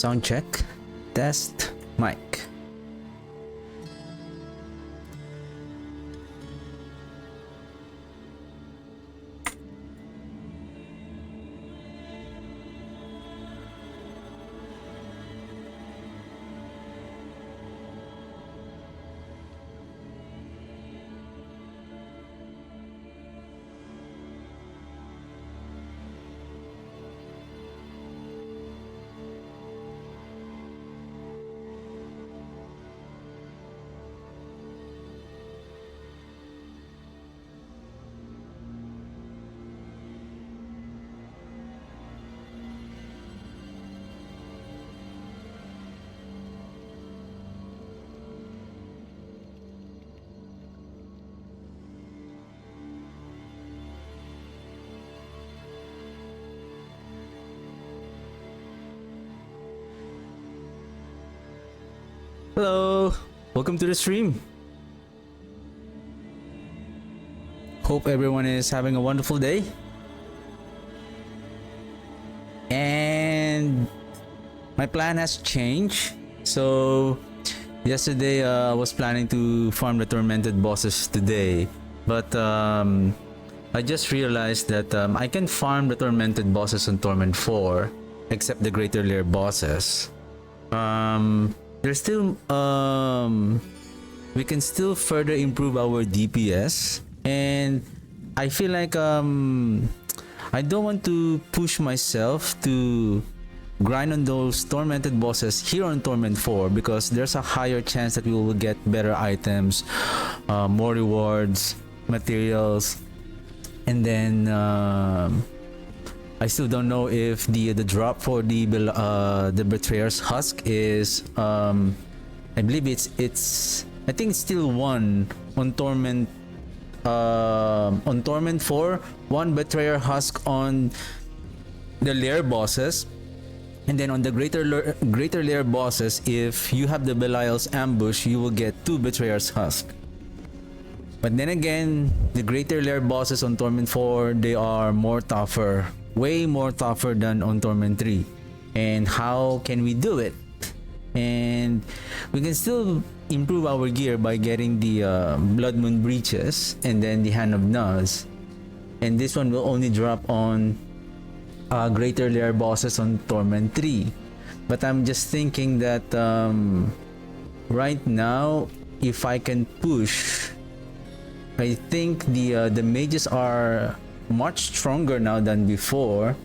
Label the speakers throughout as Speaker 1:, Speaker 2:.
Speaker 1: Sound check. Test. Mic. Hello, welcome to the stream. Hope everyone is having a wonderful day. And my plan has changed. So yesterday I was planning to farm the tormented bosses today, but I just realized that I can farm the tormented bosses on Torment 4 except the greater lair bosses. There's still we can still further improve our DPS, and I feel like I don't want to push myself to grind on those tormented bosses here on Torment 4 because there's a higher chance that we will get better items, more rewards, materials, and then I still don't know if the drop for the Betrayer's Husk is I believe I think it's still one on Torment 4, one Betrayer Husk on the lair bosses, and then on the greater lair bosses, if you have the Belial's Ambush, you will get 2 Betrayer's Husk. But then again, the greater lair bosses on Torment 4, they are more tougher, way more tougher than on Torment 3. And how can we do it? And we can still improve our gear by getting the Blood Moon Breaches and then the Hand of Nuz. And this one will only drop on greater lair bosses on Torment 3. But I'm just thinking that right now, if I can push, I think the mages are much stronger now than before.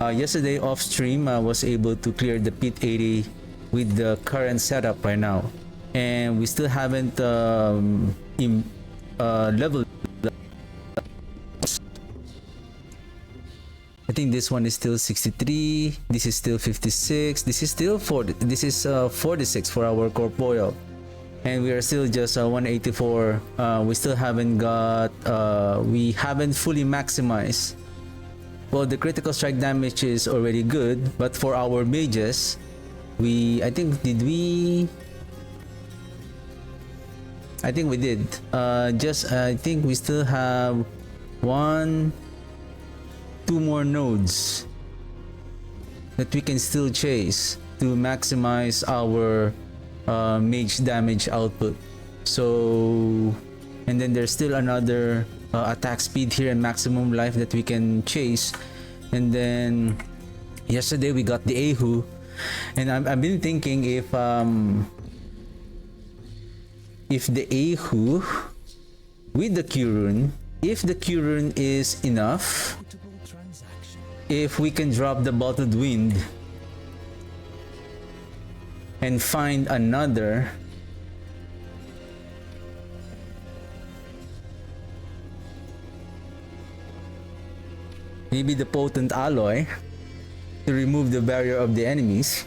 Speaker 1: Yesterday off stream, I was able to clear the Pit 80 with the current setup right now, and we still haven't leveled. I think this one is still 63, this is still 56, this is still 40, this is 46 for our corporeal, and we are still just 184. We still haven't got we haven't fully maximized. Well, the critical strike damage is already good, but for our mages, I think we did. I think we still have 2 more nodes that we can still chase to maximize our mage damage output. So, and then there's still another attack speed here and maximum life that we can chase. And then yesterday we got the Ahu, and I've been thinking if the Ahu with the Q-Rune, if the Q-Rune is enough, if we can drop the Bolted Wind and find another maybe the Potent Alloy to remove the barrier of the enemies.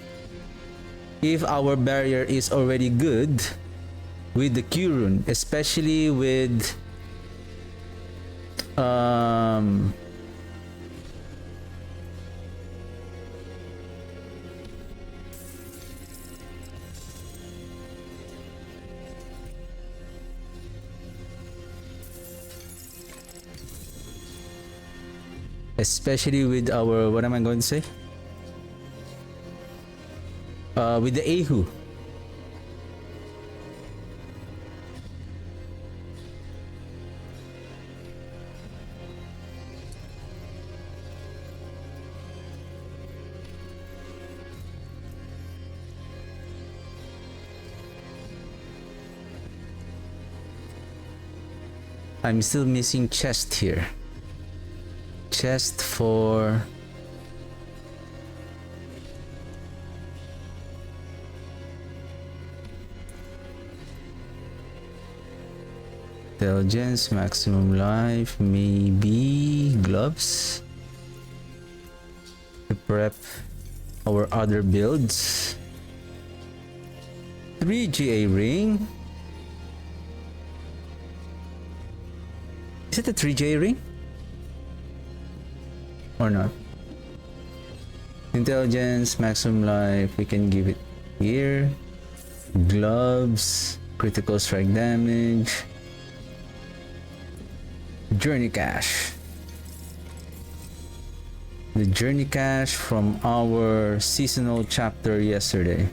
Speaker 1: If our barrier is already good with the Q-Rune, especially with especially with our, what am I going to say? with the Ahu. I'm still missing chest here. Chest for... Intelligence, maximum life, maybe gloves to prep our other builds. 3 GA ring. Is it a 3 GA ring? Or not? Intelligence, maximum life, we can give it here. Gloves, critical strike damage. Journey cache. The journey cache from our seasonal chapter yesterday.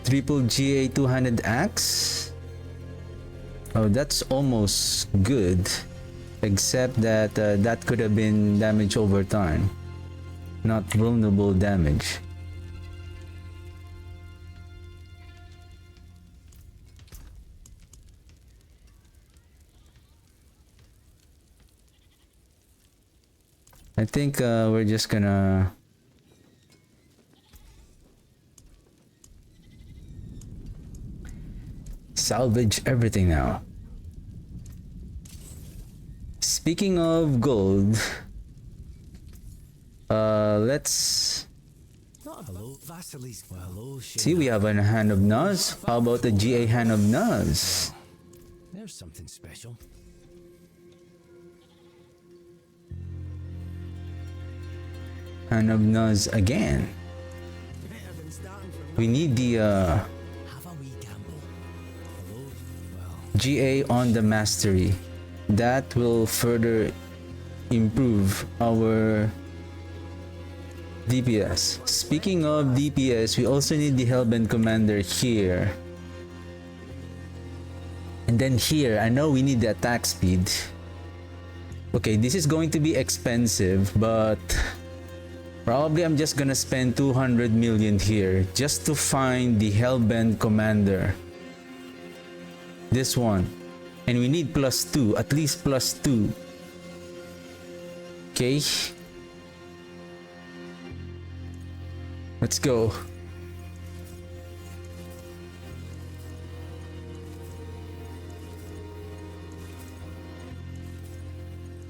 Speaker 1: Triple GA two-handed axe. Oh, that's almost good, except that that could have been damage over time, not vulnerable damage. I think we're just gonna salvage everything now. Speaking of gold, let's see, we have a hand of Naz. How about the GA hand of Naz?
Speaker 2: There's something special.
Speaker 1: Hand of Naz again. We need the GA on the mastery. That will further improve our DPS. Speaking of DPS, we also need the Hellbent Commander here. And then here, I know we need the attack speed. Okay, this is going to be expensive, but probably I'm just gonna spend 200 million here just to find the Hellbent Commander. This one. And we need +2, at least +2. Okay. Let's go.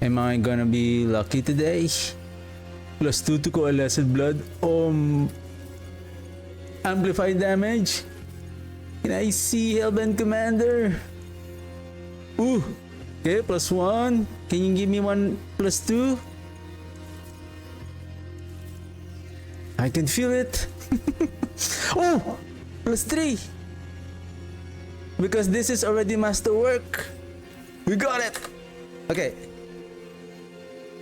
Speaker 1: Am I gonna be lucky today? +2 to Coalesced Blood. Amplified damage. Can I see Hellbent Commander? Ooh. Okay, +1. Can you give me one +2? I can feel it. Oh! +3. Because this is already masterwork. We got it. Okay.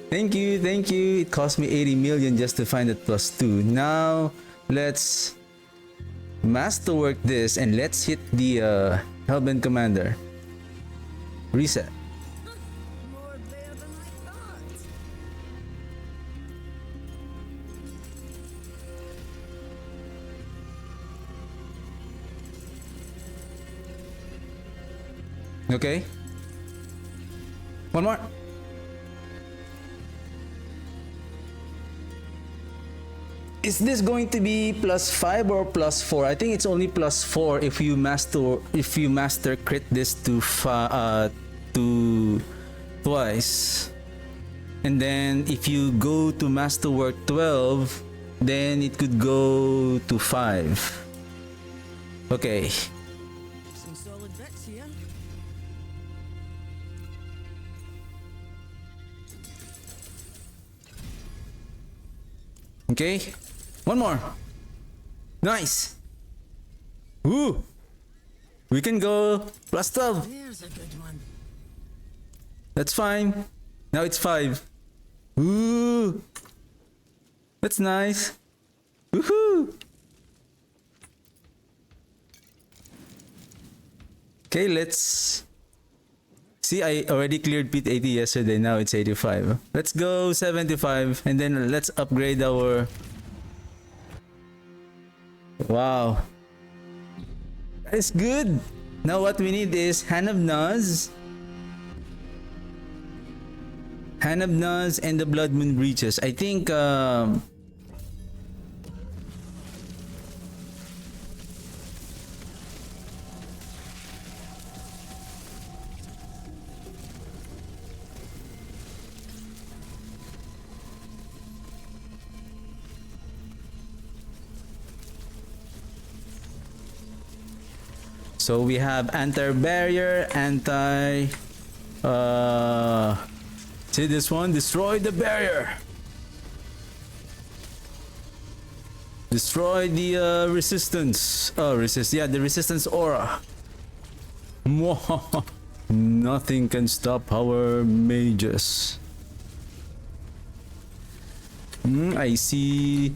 Speaker 1: Thank you, thank you. It cost me 80 million just to find that +2. Now, let's masterwork this and let's hit the Hellbent Commander. Reset.
Speaker 3: More there than I thought.
Speaker 1: Okay. One more. Is this going to be +5 or +4? I think it's only +4 if you master crit this to twice. And then if you go to masterwork 12, then it could go to 5. Okay.
Speaker 3: Some solid bits here.
Speaker 1: Okay. One more. Nice. Woo. We can go +12.
Speaker 3: There's a good one.
Speaker 1: That's fine. Now it's 5. Ooh, that's nice. Woohoo! Okay, let's see. I already cleared pit 80 yesterday. Now it's 85. Let's go 75, and then let's upgrade our. Wow, that's good. Now what we need is Hanabnaz, and the Blood Moon Breaches. I think so we have anti-barrier, see this one, destroy the barrier. Destroy the resistance. Yeah, the resistance aura. Nothing can stop our mages. I see.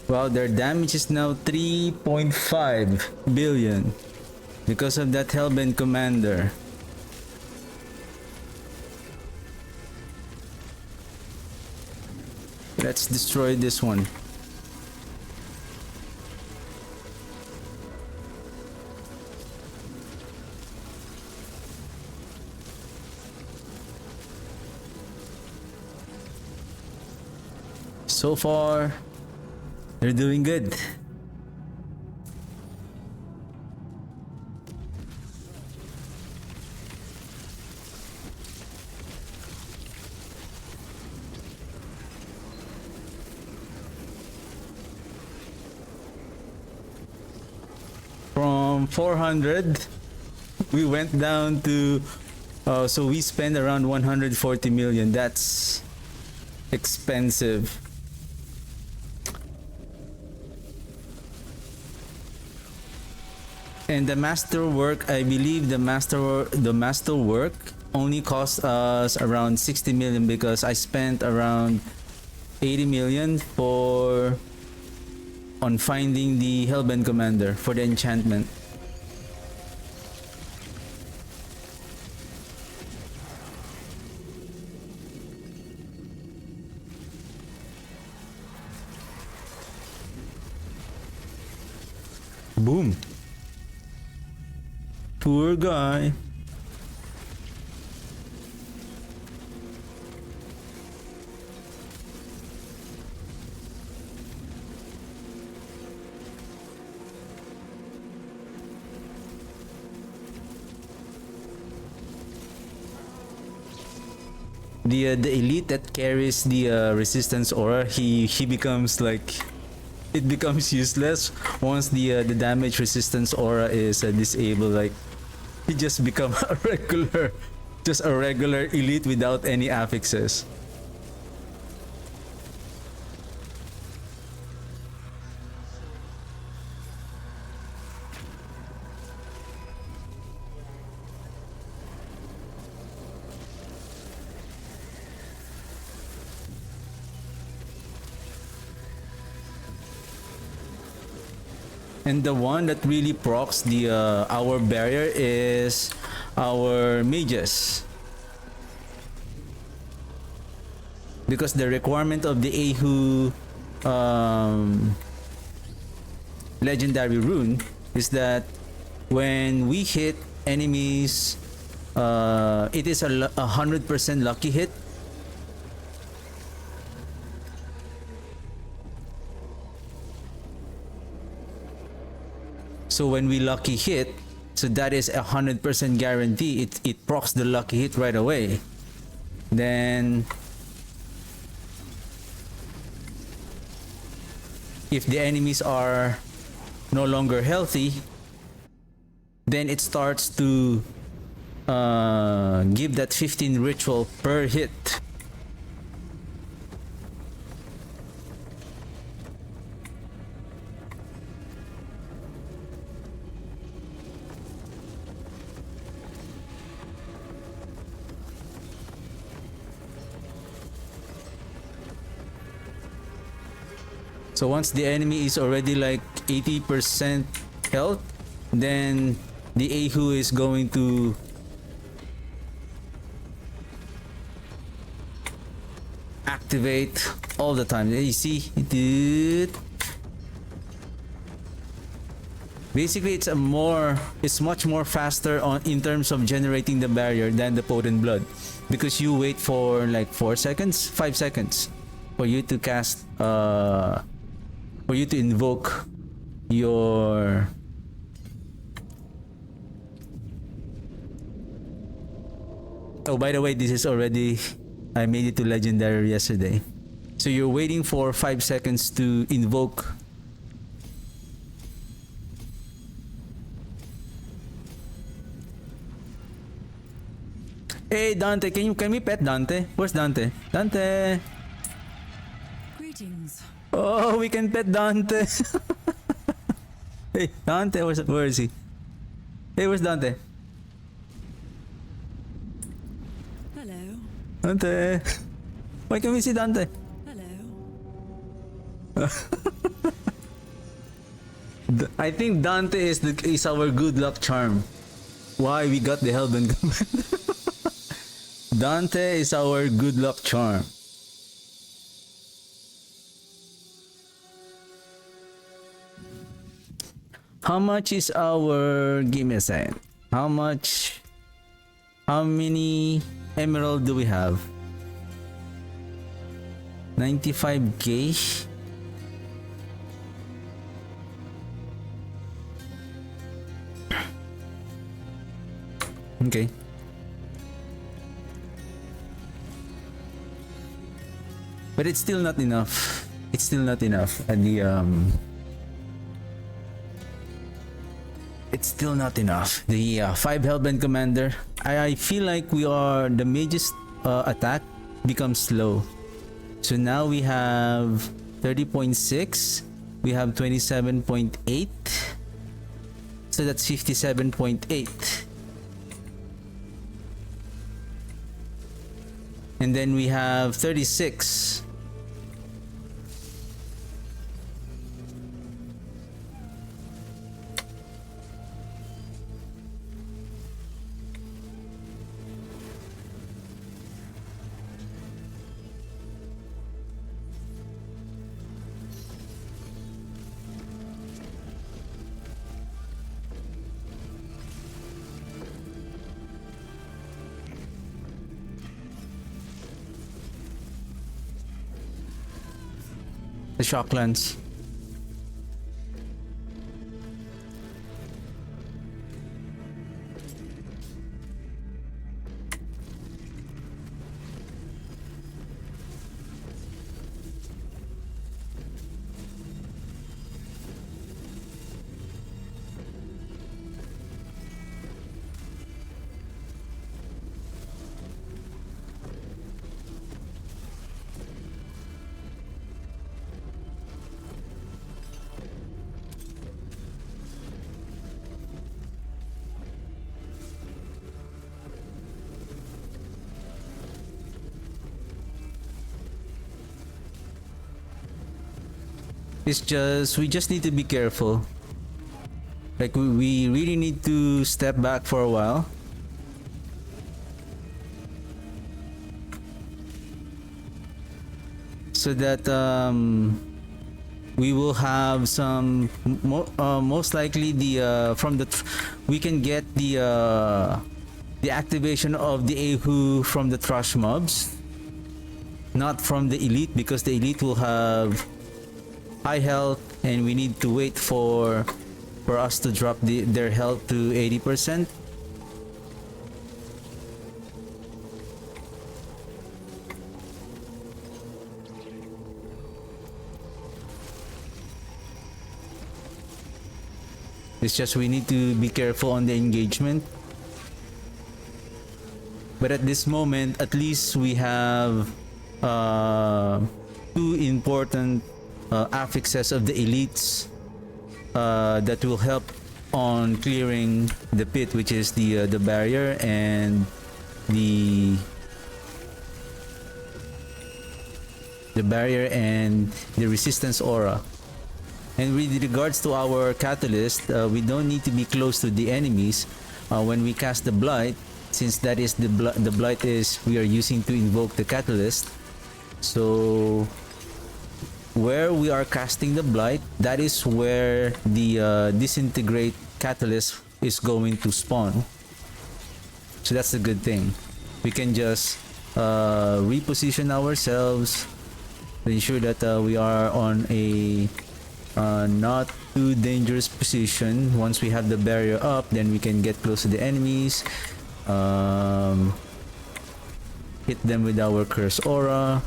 Speaker 1: Wow, their damage is now 3.5 billion because of that Hellbent Commander. Let's destroy this one. So far, they're doing good. From 400, we went down to, so we spend around 140 million. That's expensive. And the masterwork, I believe the masterwork only cost us around 60 million because I spent around 80 million on finding the Hellbent Commander for the enchantment. Boom. Poor guy. The elite that carries the resistance aura, he becomes like, it becomes useless once the damage resistance aura is disabled. Like, he just become just a regular elite without any affixes. And the one that really procs the our barrier is our mages, because the requirement of the Ahu legendary rune is that when we hit enemies, it is a 100% lucky hit. So when we lucky hit, so that is 100% guarantee. It procs the lucky hit right away. Then if the enemies are no longer healthy, then it starts to give that 15 ritual per hit. So once the enemy is already like 80% health, then the Ahu is going to activate all the time. You see, dude. Basically, it's much more faster on in terms of generating the barrier than the potent blood, because you wait for like 4 seconds, 5 seconds for you to cast, for you to invoke your Oh, by the way, this is already, I made it to legendary yesterday. So you're waiting for 5 seconds to invoke. Hey Dante, can we pet Dante? Where's Dante? Dante.
Speaker 3: Greetings.
Speaker 1: Oh, we can pet Dante. Hey Dante, where is he? Hey, where's Dante?
Speaker 3: Hello.
Speaker 1: Dante. Why can we see Dante?
Speaker 3: Hello.
Speaker 1: I think Dante is our good luck charm. Why we got the Hellbent Commander. Dante is our good luck charm. How much is our, give me a second. How many emerald do we have? 95k. Okay. But it's still not enough. It's still not enough at the It's still not enough. The 5 Hellbent Commander. I feel like the mage's attack becomes slow. So now we have 30.6. We have 27.8. So that's 57.8. And then we have 36. The shock lens. It's just, we just need to be careful. Like we really need to step back for a while. So that we will have some, most likely the we can get the activation of the Ahu from the trash mobs, not from the elite, because the elite will have high health and we need to wait for us to drop their health to 80%. It's just we need to be careful on the engagement. But at this moment, at least we have 2 important affixes of the elites that will help on clearing the pit, which is the barrier and the the barrier and the resistance aura. And with regards to our catalyst, we don't need to be close to the enemies when we cast the blight, since that is the blight is we are using to invoke the catalyst. So where we are casting the blight, that is where the disintegrate catalyst is going to spawn. So that's a good thing. We can just reposition ourselves to ensure that we are on a not too dangerous position. Once we have the barrier up, then we can get close to the enemies, hit them with our curse aura.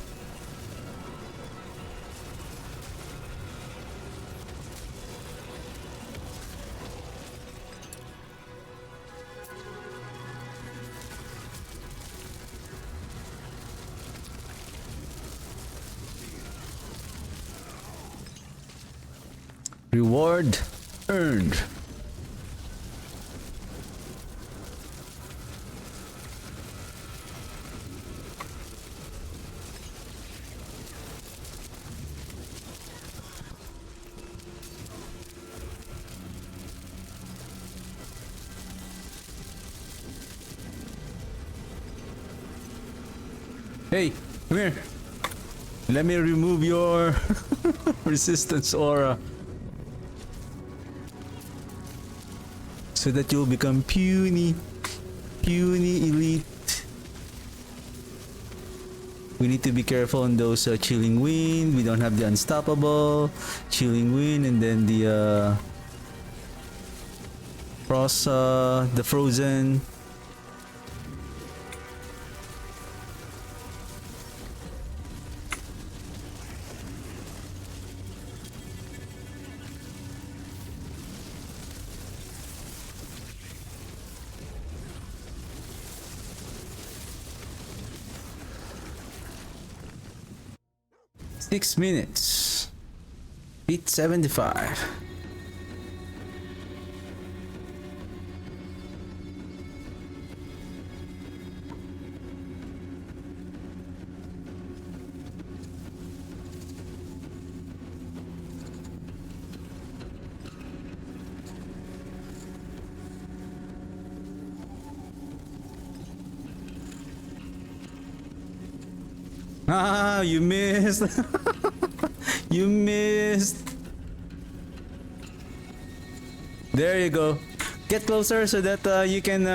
Speaker 1: Reward earned. Hey, come here. Let me remove your resistance aura, so that you'll become puny elite. We need to be careful on those chilling wind. We don't have the unstoppable chilling wind, and then the frost, the frozen. Six minutes. Beat 75. Ah, you missed. You missed. There you go. Get closer so that you can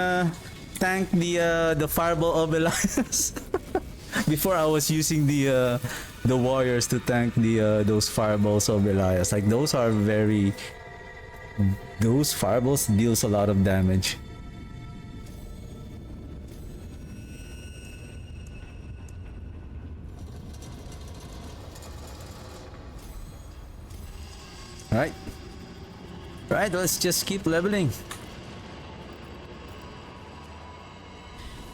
Speaker 1: tank the fireball of Elias. Before I was using the warriors to tank the those fireballs of Elias. Like those fireballs deals a lot of damage. Right, let's just keep leveling.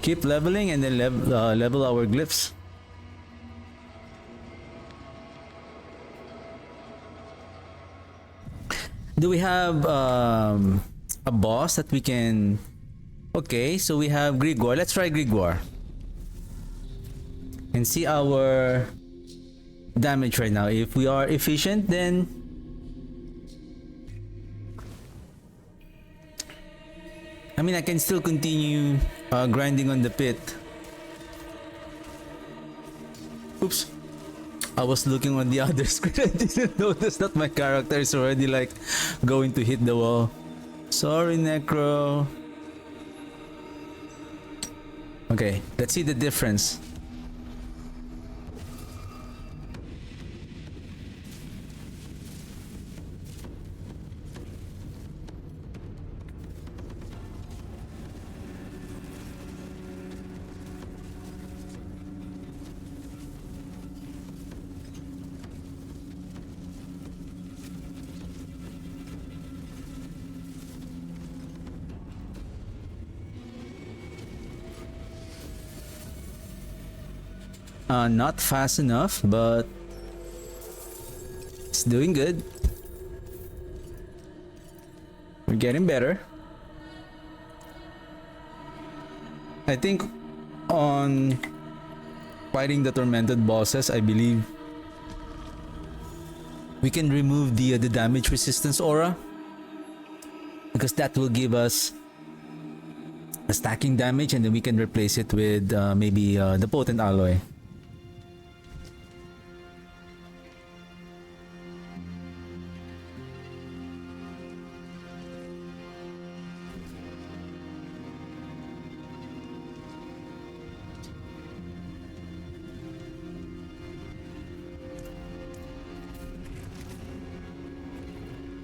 Speaker 1: Keep leveling and then level our glyphs. Do we have a boss that we can... Okay, so we have Grigor. Let's try Grigor. And see our damage right now. If we are efficient, then... I mean, I can still continue grinding on the pit. Oops. I was looking on the other screen. I didn't notice that my character is already like going to hit the wall. Sorry, Necro. Okay, let's see the difference. Not fast enough, but it's doing good. We're getting better. I think on fighting the tormented bosses, I believe we can remove the damage resistance aura, because that will give us a stacking damage, and then we can replace it with maybe the potent alloy.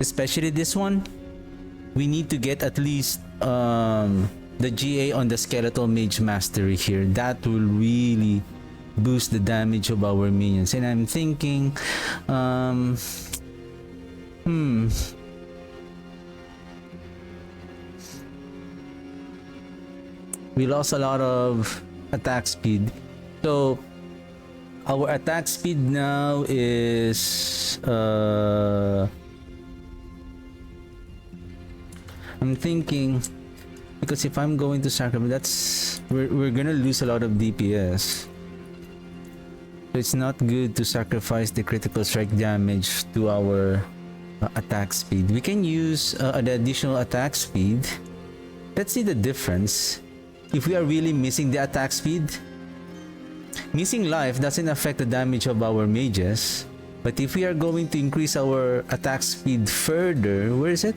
Speaker 1: Especially this one, we need to get at least the GA on the Skeletal Mage Mastery here. That will really boost the damage of our minions. And I'm thinking, we lost a lot of attack speed. So our attack speed now is I'm thinking, because if I'm going to sacrifice, we're gonna lose a lot of DPS. So it's not good to sacrifice the critical strike damage to our attack speed. We can use the additional attack speed. Let's see the difference. If we are really missing the attack speed, missing life doesn't affect the damage of our mages. But if we are going to increase our attack speed further, where is it?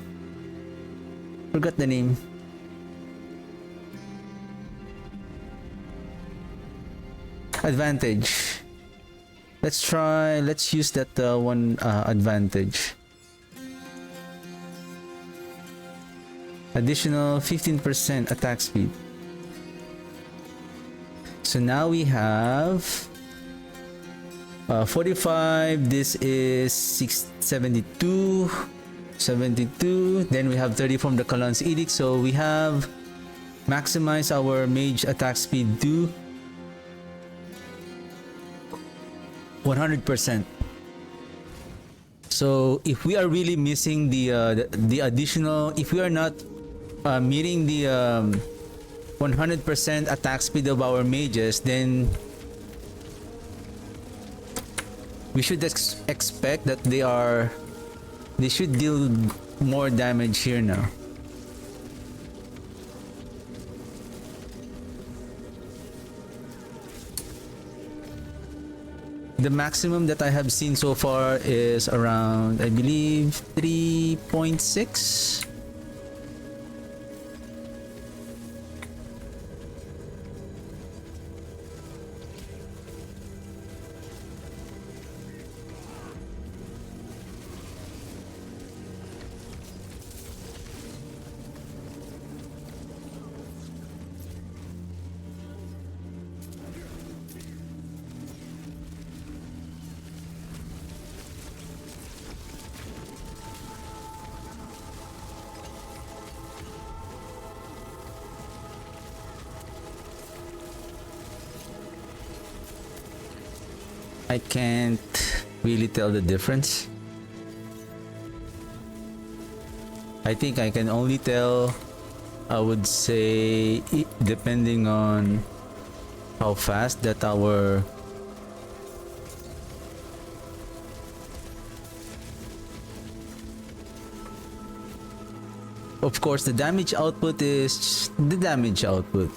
Speaker 1: Forgot the name. Advantage. Let's use that one advantage. Additional 15% attack speed. So now we have 45. This is 672. 72. Then we have 30 from the Kalon's Edict. So we have maximized our mage attack speed to 100%. So if we are really missing the additional, if we are not meeting the 100% attack speed of our mages, then we should expect that they should deal more damage here now. The maximum that I have seen so far is around, I believe, 3.6. I can't really tell the difference. I think I can only tell, I would say, depending on how fast that our of course the damage output is the damage output.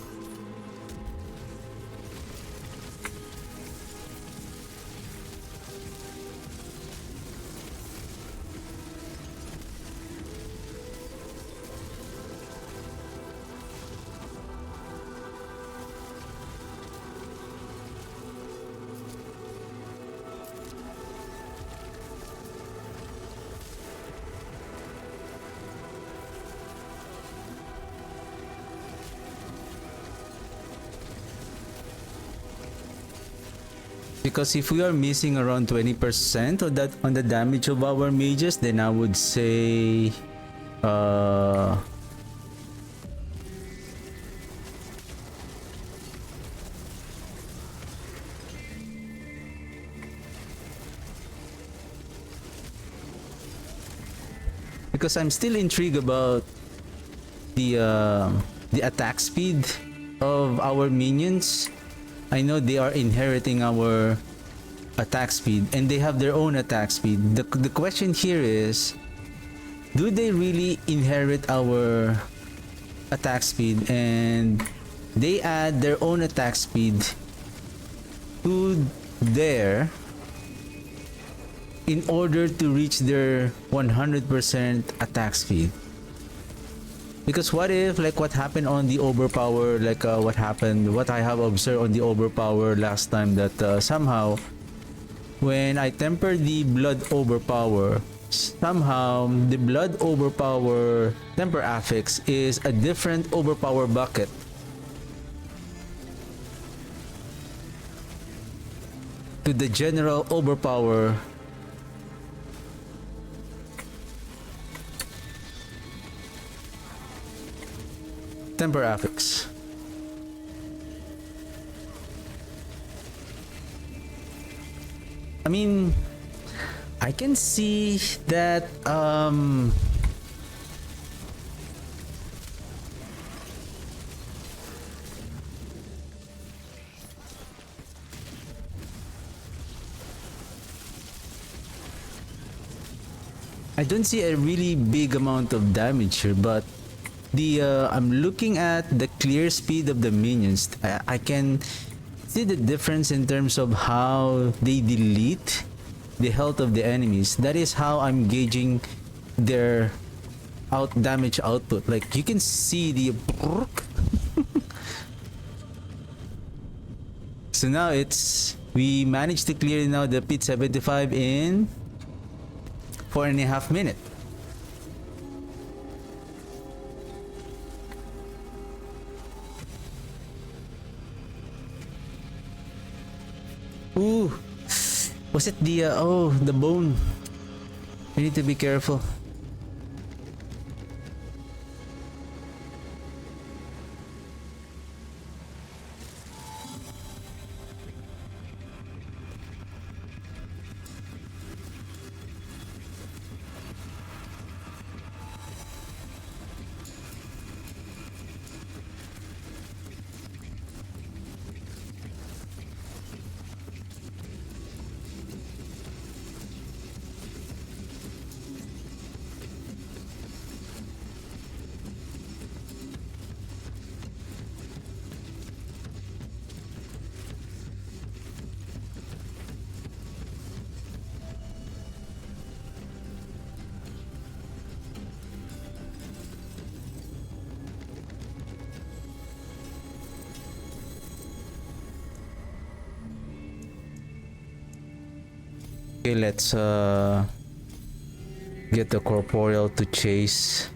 Speaker 1: Because if we are missing around 20% of that on the damage of our mages, then I would say because I'm still intrigued about the attack speed of our minions. I know they are inheriting our attack speed, and they have their own attack speed. The question here is, do they really inherit our attack speed, and they add their own attack speed to there in order to reach their 100% attack speed? Because what if, like what happened on the overpower, like what I have observed on the overpower last time, that somehow when I temper the blood overpower, somehow the blood overpower temper affix is a different overpower bucket to the general overpower temper affix. I mean, I can see that I don't see a really big amount of damage here, but the I'm looking at the clear speed of the minions. I can see the difference in terms of how they delete the health of the enemies. That is how I'm gauging their damage output. Like you can see the so now we managed to clear now the pit 75 in 4.5 minutes. Ooh, was it the the bone? We need to be careful. Okay, let's get the corporeal to chase.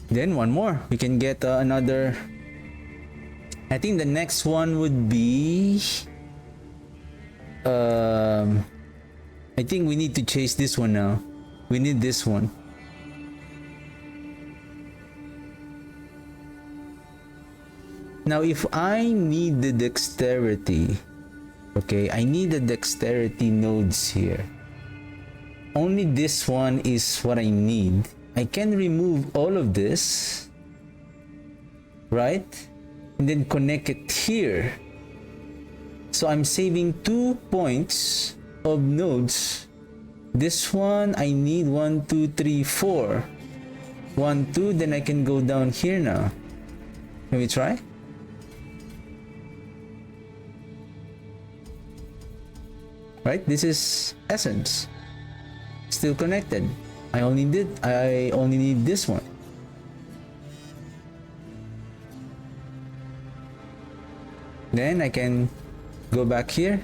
Speaker 1: Then one more. We can get another. I think the next one would be. I think we need to chase this one now. We need this one. Now, if I need the dexterity. Okay, I need the dexterity nodes here. Only this one is what I need. I can remove all of this, right? And then connect it here. So I'm saving 2 points of nodes. This one I need 1, 2, 3, 4. 1, 2, then I can go down here now. Can we try? Right, this is essence. Still connected. I only need this one. Then I can go back here.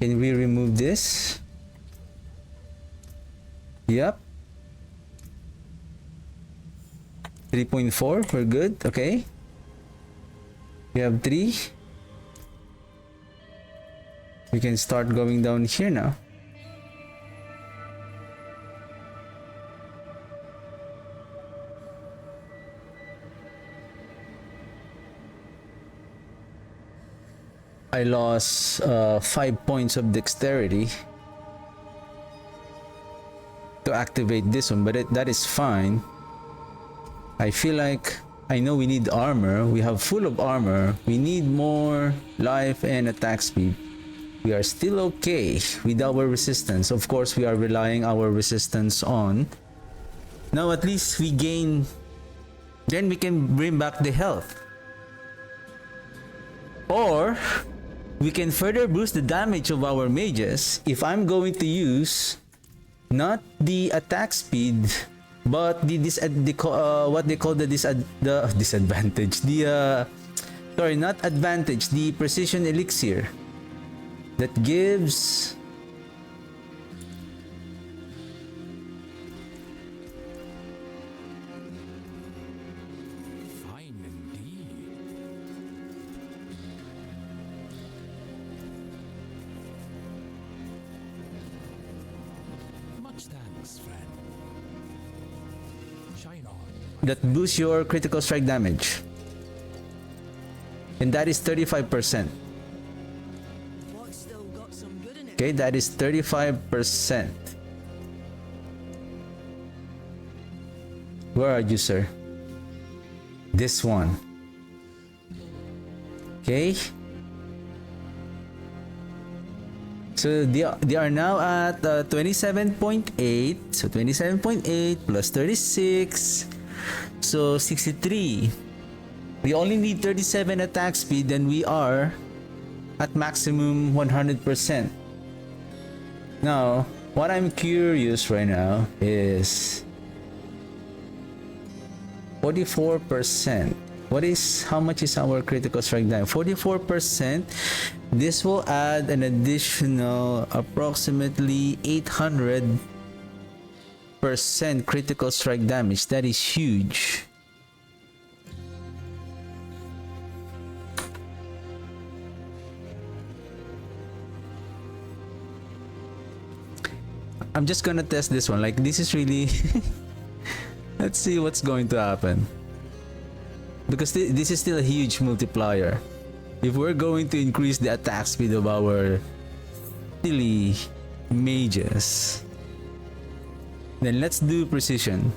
Speaker 1: Can we remove this? Yep. 3.4, we're good. Okay. We have 3. We can start going down here now. I lost 5 points of dexterity to activate this one, but that is fine. I feel like I know we need armor. We have full of armor. We need more life and attack speed. We are still okay with our resistance. Of course, we are relying our resistance on. Now at least we gain. Then we can bring back the health. Or we can further boost the damage of our mages if I'm going to use not the attack speed, but what they call the disadvantage. Sorry, not advantage. The precision elixir that gives.
Speaker 2: Fine indeed. Much thanks, friend. Shine on.
Speaker 1: That boosts your critical strike damage. And that is 35%.
Speaker 3: What's still got some good in it?
Speaker 1: Okay, that is 35%. Where are you, sir? This one. Okay. So they are now at 27.8. So 27.8 plus 36. So 63. We only need 37 attack speed, then we are at maximum 100%. Now, what I'm curious right now is 44%. How much is our critical strike damage? 44%. This will add an additional approximately 800% critical strike damage. That is huge. I'm just gonna test this one. Like, this is really let's see what's going to happen, because this is still a huge multiplier. If we're going to increase the attack speed of our silly mages, then let's do precision.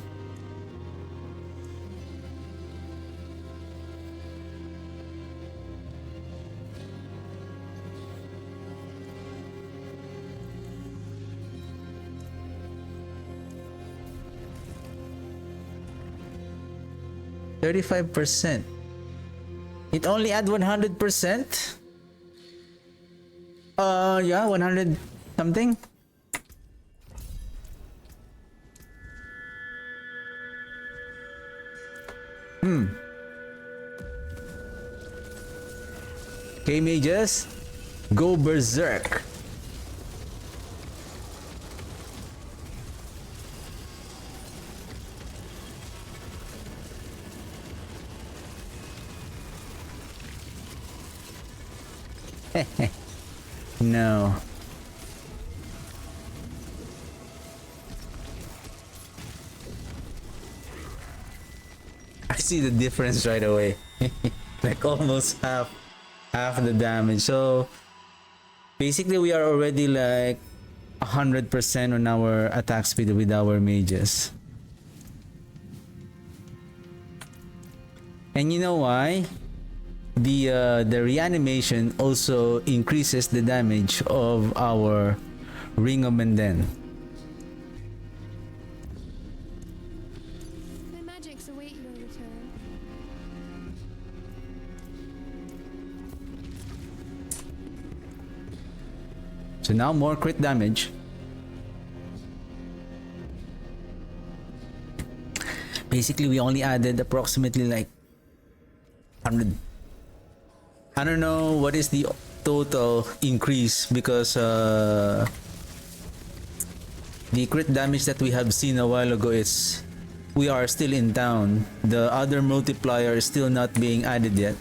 Speaker 1: %. It only add 100%. Yeah, 100 something. Okay, mages, go berserk. No. I see the difference right away. Like almost half the damage. So basically we are already like 100% on our attack speed with our mages. And you know why? The reanimation also increases the damage of our Ring of Menden.
Speaker 4: My magics await your return.
Speaker 1: So now more crit damage. Basically we only added approximately like 100. I don't know what is the total increase, because the crit damage that we have seen a while ago is we are still in town. The other multiplier is still not being added yet.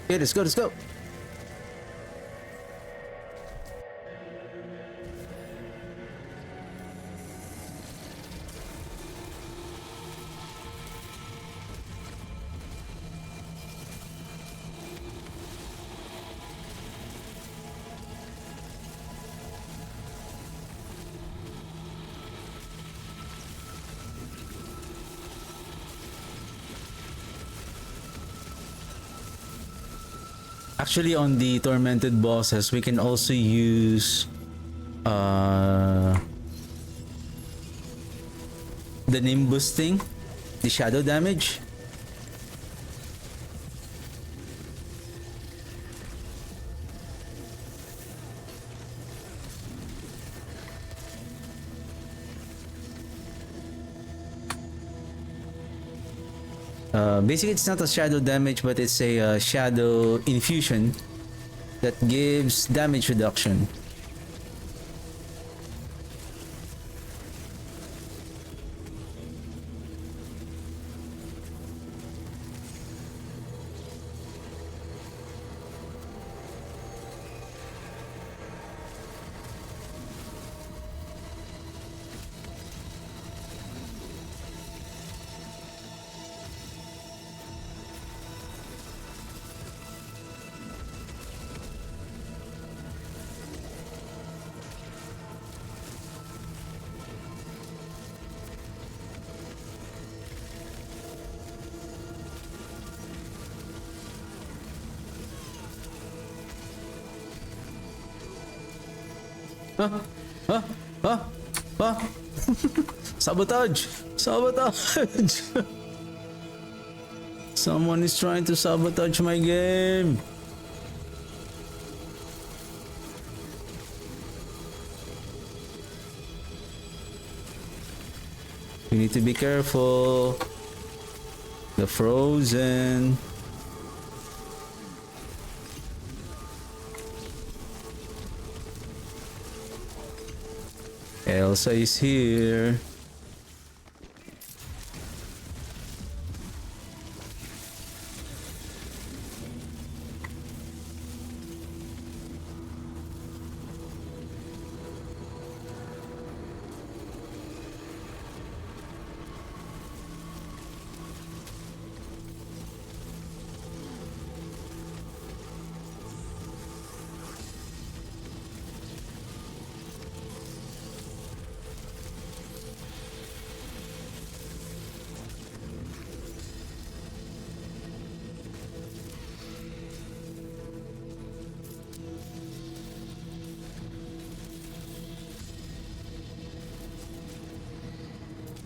Speaker 1: Okay, let's go, let's go. Actually, on the tormented bosses, we can also use the Nimbus thing, the shadow damage. Basically, it's not a shadow damage, but it's a shadow infusion that gives damage reduction. Huh? Huh? Huh? Huh? Sabotage! Sabotage! Someone is trying to sabotage my game. You need to be careful. The frozen. Elsa is here.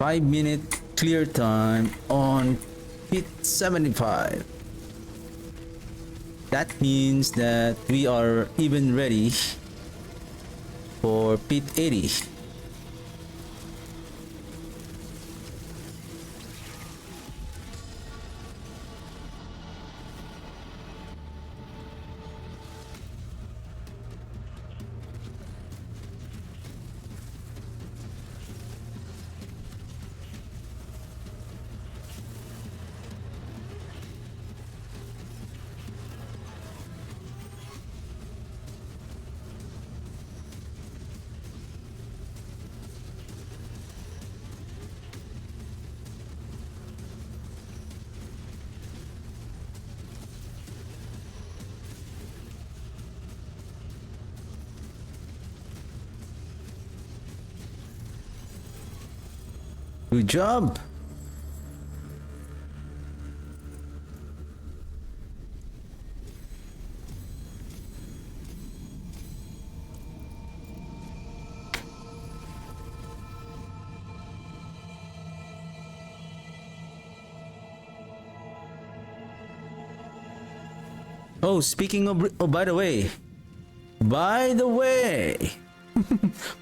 Speaker 1: Five-minute clear time on pit 75. That means that we are even ready for pit 80. Good job. Oh, speaking of, oh, by the way, by the way,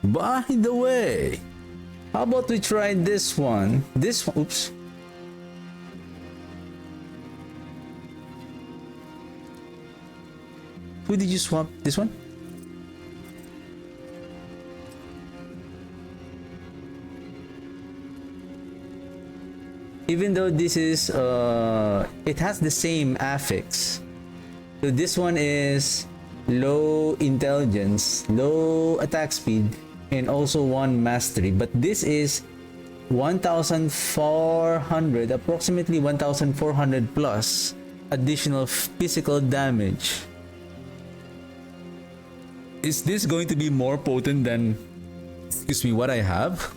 Speaker 1: by the way, how about we try this one? This one, oops. Who did you swap? This one? Even though this is, it has the same affix, So this one is low intelligence, low attack speed, and also 1 mastery. But this is 1,400, approximately 1,400 plus additional physical damage. Is this going to be more potent than, excuse me, what I have?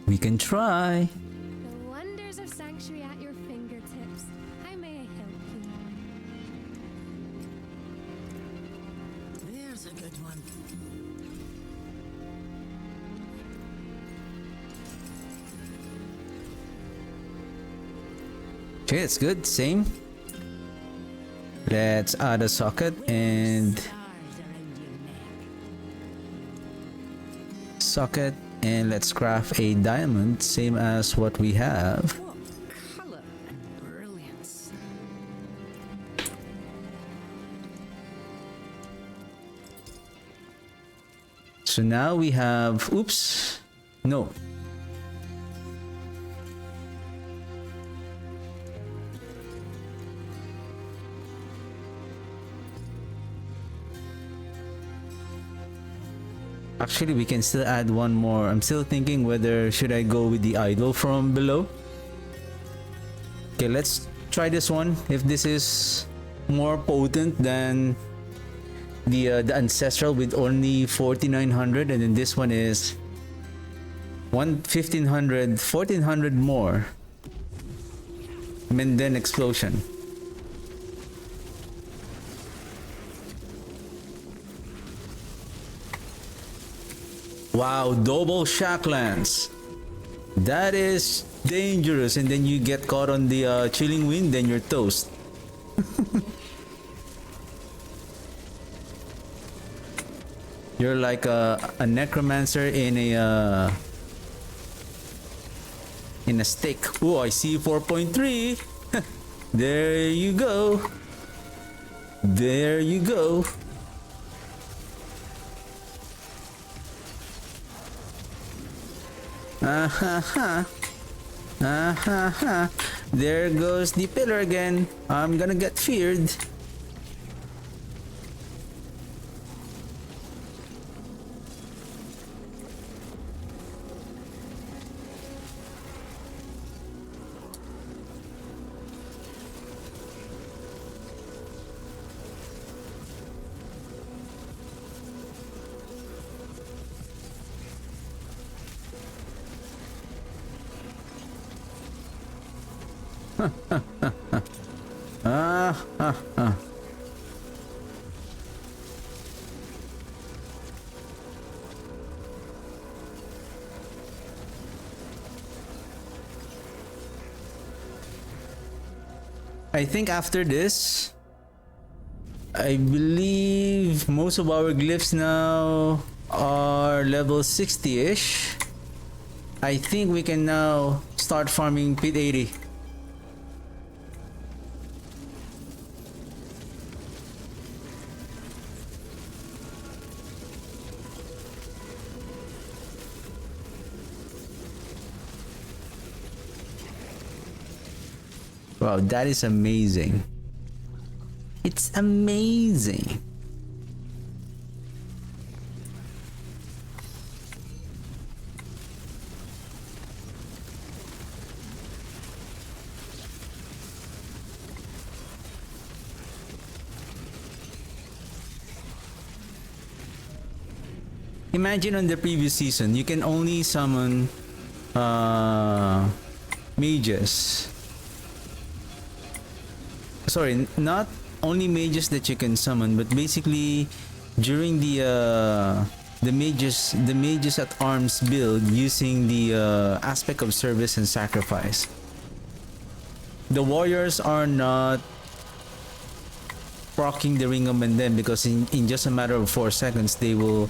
Speaker 1: We can try.
Speaker 4: The wonders of Sanctuary at your fingertips. How may I help you?
Speaker 3: There's a good one.
Speaker 1: Okay, it's good. Same. Let's add a socket and
Speaker 3: Stars around your neck.
Speaker 1: socket, and let's craft a diamond, same as what we have.
Speaker 3: What colour and brilliance.
Speaker 1: So now we have, oops, no. Actually, we can still add one more. I'm still thinking whether should I go with the idol from below. Okay, let's try this one. If this is more potent than the ancestral with only 4,900, and then this one is 1,500, 1,400 more. And then explosion. Wow, double shack lance. That is dangerous, and then you get caught on the chilling wind, then you're toast. You're like a necromancer in a stick. Oh, I see 4.3. There you go. There you go. There goes the pillar again. I'm gonna get feared. I think after this, I believe most of our glyphs now are level 60-ish. I think we can now start farming pit 80. Wow, that is amazing. It's amazing. Imagine on the previous season, you can only summon mages. Sorry, not only mages that you can summon, but basically during the mages at arms build using the aspect of service and sacrifice. The warriors are not proccing the ring of Mendem because in just a matter of 4 seconds they will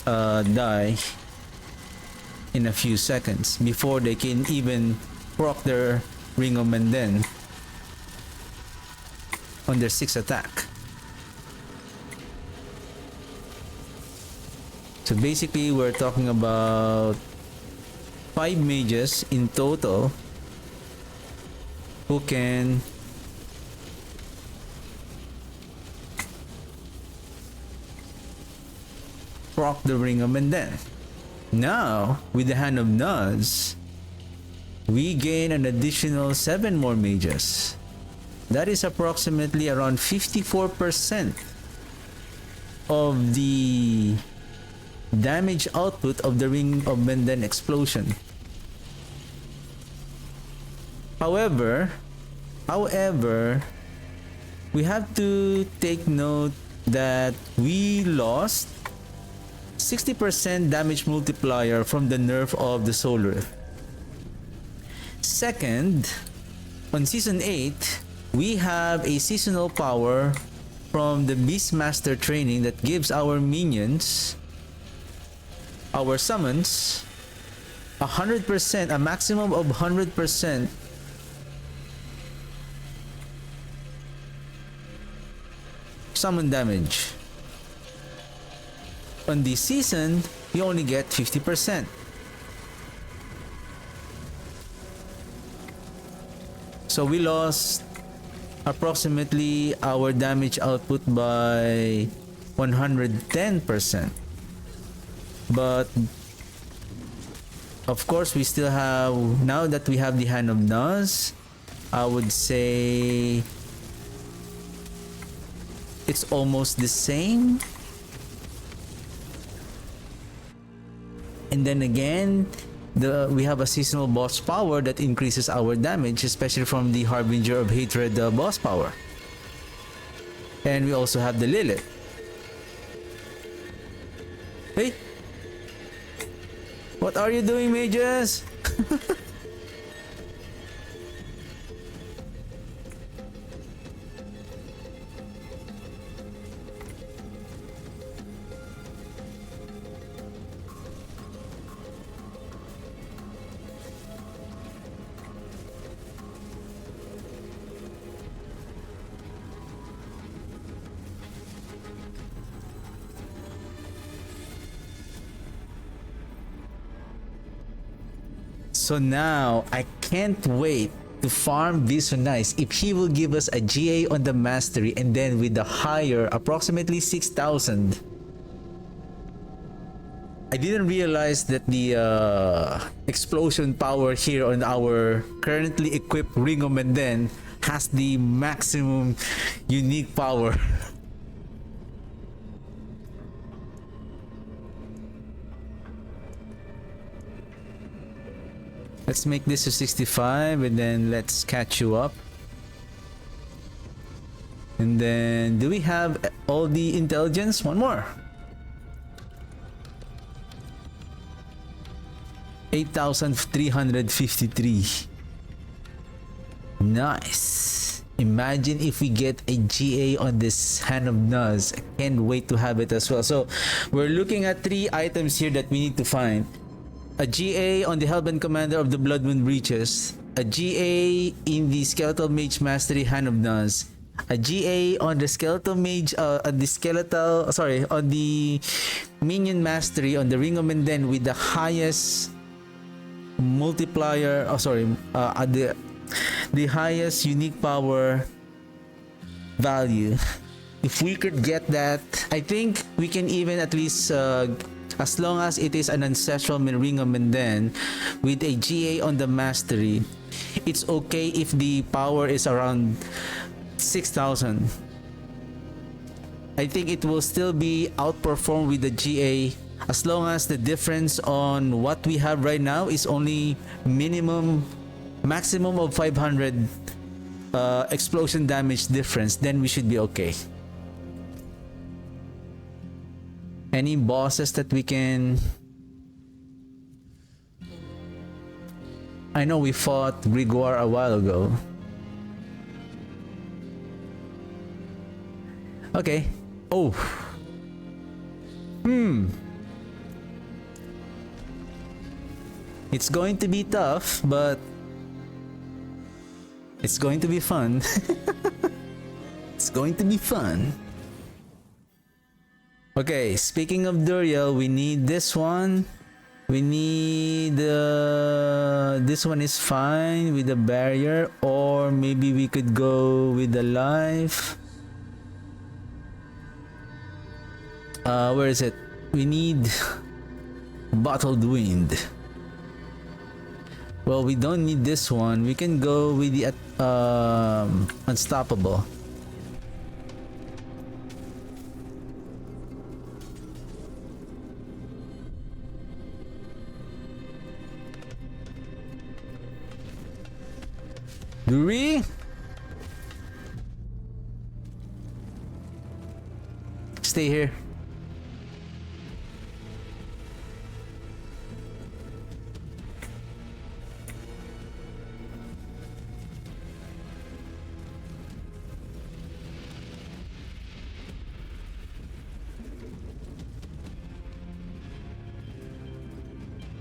Speaker 1: die in a few seconds before they can even proc their ring of Menden on their 6th attack. So basically we're talking about 5 mages in total who can proc the Ring of Menden. Now, with the Hand of Nuz, we gain an additional 7 more mages. That is approximately around 54% of the damage output of the Ring of Menden explosion. However, we have to take note that we lost 60% damage multiplier from the nerf of the Soul Rift. Second, on Season 8, we have a seasonal power from the Beastmaster training that gives our minions, our summons, 100%, a maximum of 100% summon damage. On this season, you only get 50%. So we lost approximately our damage output by 110%. But of course, we still have, now that we have the Hand of Nuz, I would say it's almost the same. And then again, we have a seasonal boss power that increases our damage, especially from the Harbinger of Hatred boss power. And we also have the Lilith. Hey! What are you doing, mages? So now, I can't wait to farm Visonice if he will give us a GA on the Mastery and then with the higher, approximately 6,000. I didn't realize that the explosion power here on our currently equipped Ring of Menden has the maximum unique power. Let's make this to 65 and then let's catch you up. And then, do we have all the intelligence? One more. 8,353. Nice. Imagine if we get a GA on this Hand of Nuz. I can't wait to have it as well. So, we're looking at 3 items here that we need to find. A GA on the Hellbent Commander of the Bloodmoon Breaches, a GA in the Skeletal Mage Mastery Hand of Nuz, a GA on the Skeletal Mage, on the Minion Mastery on the Ring of Menden with the highest multiplier, the highest unique power value. If we could get that, I think we can even at least as long as it is an ancestral Ring of Menden with a GA on the Mastery, it's okay if the power is around 6,000. I think it will still be outperformed with the GA as long as the difference on what we have right now is only maximum of 500 explosion damage difference, then we should be okay. Any bosses that we can... I know we fought Grigor a while ago. Okay. Oh. It's going to be tough, but it's going to be fun. It's going to be fun. Okay, speaking of Duriel, we need this one. We need this one is fine with the barrier, or maybe we could go with the life. Where is it? We need bottled wind. Well, we don't need this one. We can go with the unstoppable. Duri? Stay here.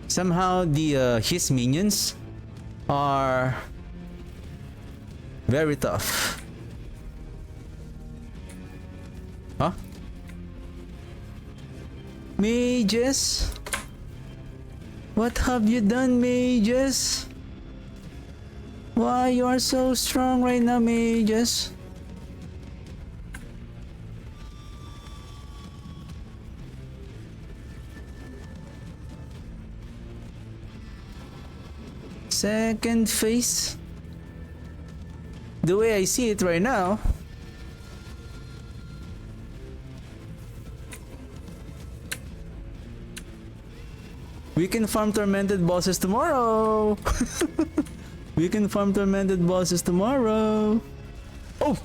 Speaker 1: Somehow the his minions are very tough. Huh? Mages? What have you done, mages? Why you are so strong right now, mages? Second phase? The way I see it right now, we can farm tormented bosses tomorrow. We can farm tormented bosses tomorrow. Oh!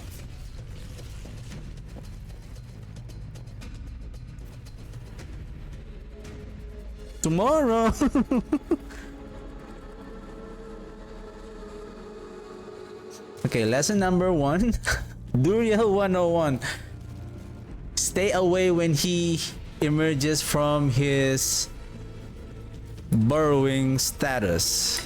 Speaker 1: Tomorrow! Okay, lesson number 1. Duriel 101. Stay away when he emerges from his burrowing status.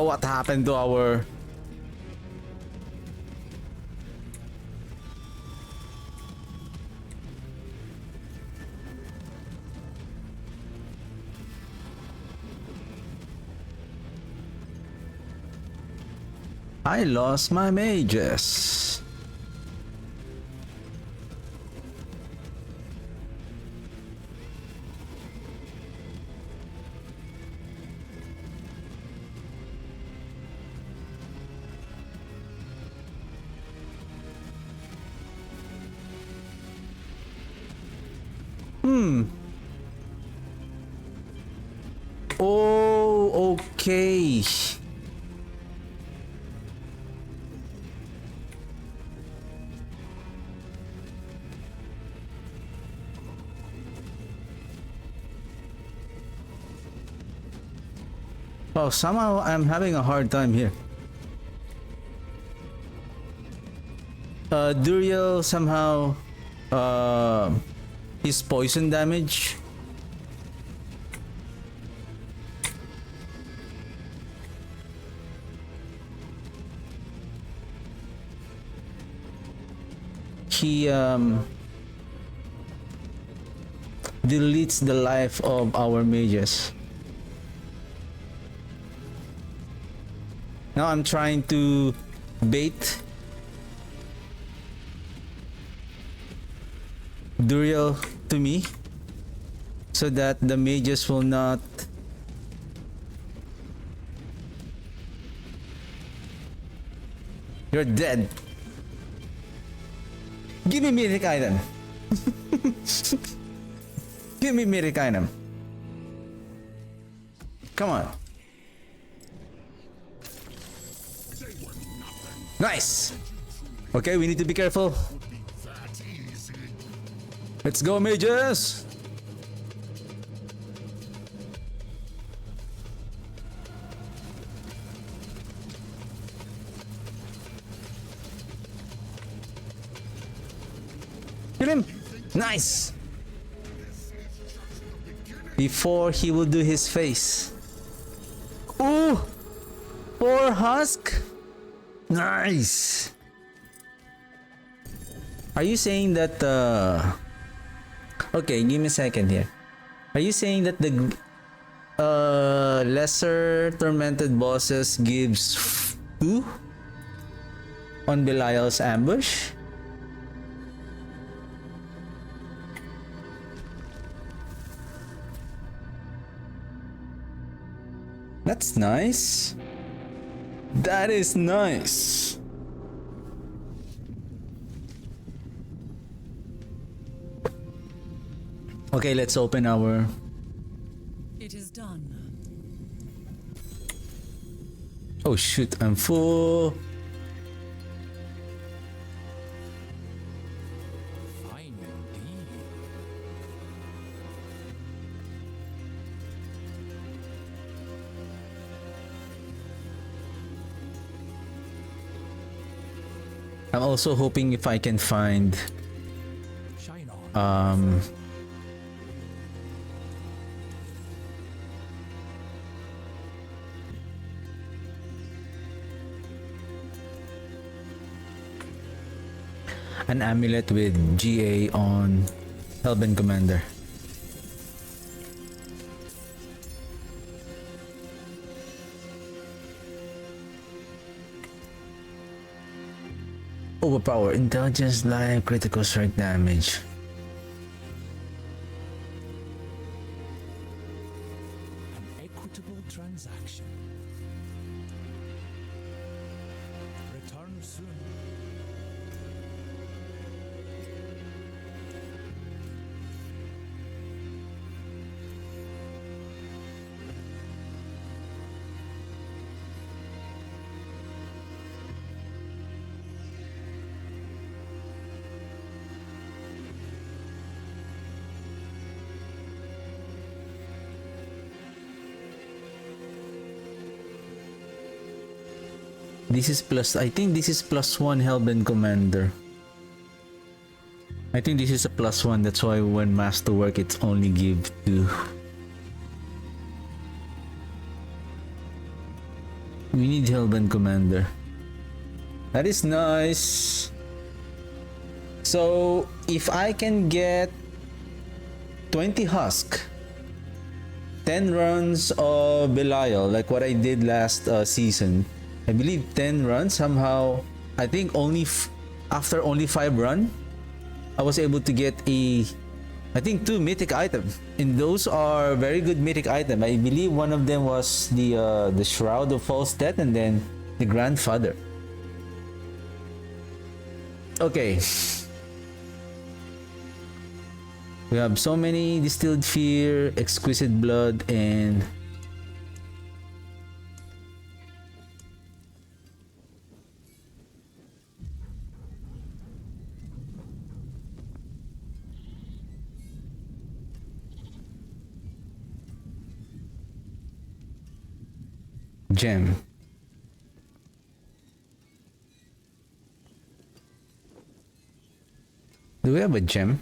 Speaker 1: What happened to our... I lost my mages. Oh, okay. Oh, somehow I'm having a hard time here. Duriel somehow his poison damage. He deletes the life of our mages. Now I'm trying to bait Duriel to me so that the mages will not You're dead. Give me mythic item. Give me mythic item. Come on. Nice. Okay, we need to be careful. Let's go, mages. Kill him. Nice. before he will do his face. Ooh! 4 husk? Nice! Are you saying that okay, give me a second here. Are you saying that the lesser tormented bosses gives 2 on Belial's ambush? That's nice. That is nice. Okay, let's open our...
Speaker 3: It is done.
Speaker 1: Oh shoot, I'm full.
Speaker 2: Fine indeed.
Speaker 1: I'm also hoping if I can find
Speaker 2: Shine on.
Speaker 1: an amulet with GA on Hellbent Commander. Overpower, intelligence, life, critical strike damage.
Speaker 2: An equitable transaction. Return soon.
Speaker 1: This is plus, I think this is +1 Hellbent Commander. I think this is a +1, that's why when Masterwork it's only give 2. We need Hellbent Commander. That is nice. So if I can get 20 husk, 10 runs of Belial, like what I did last season, I believe 10 runs somehow. I think only after only 5 run, I was able to get I think 2 mythic items, and those are very good mythic items. I believe one of them was the Shroud of False Death, and then the Grandfather. Okay, we have so many Distilled Fear, Exquisite Blood, and gem. Do we have a gem?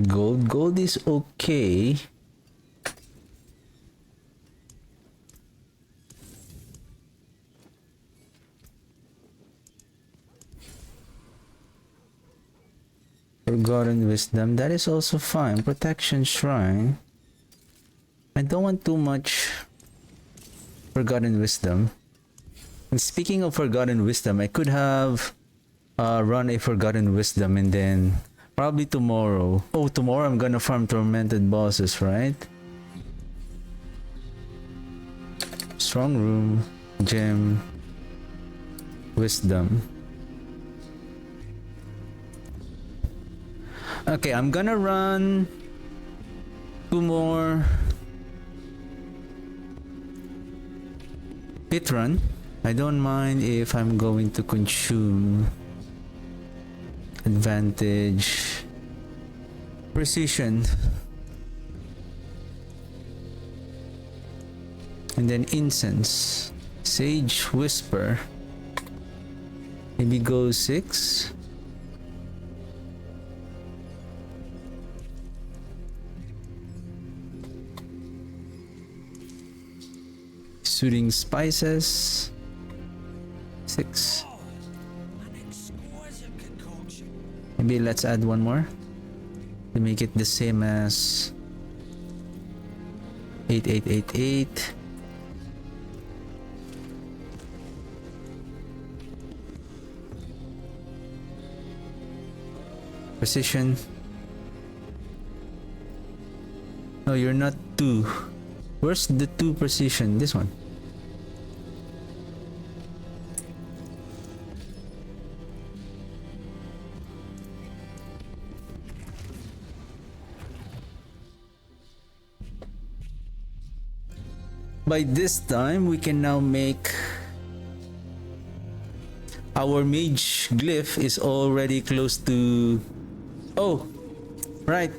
Speaker 1: Gold is okay. Forgotten Wisdom, that is also fine. Protection Shrine. I don't want too much Forgotten Wisdom. And speaking of Forgotten Wisdom, I could have run a Forgotten Wisdom, and then probably tomorrow. Oh, tomorrow I'm gonna farm Tormented bosses, right? Strong Room, Gem, Wisdom. Okay, I'm gonna run 2 more pit run. I don't mind if I'm going to consume advantage, precision. And then incense. Sage Whisper. Maybe go 6. Soothing Spices. 6. Maybe let's add one more to make it the same as 8888. Precision. No, you're not 2. Where's the 2 precision? This one. By this time, we can now make our mage glyph is already close to... Oh, right.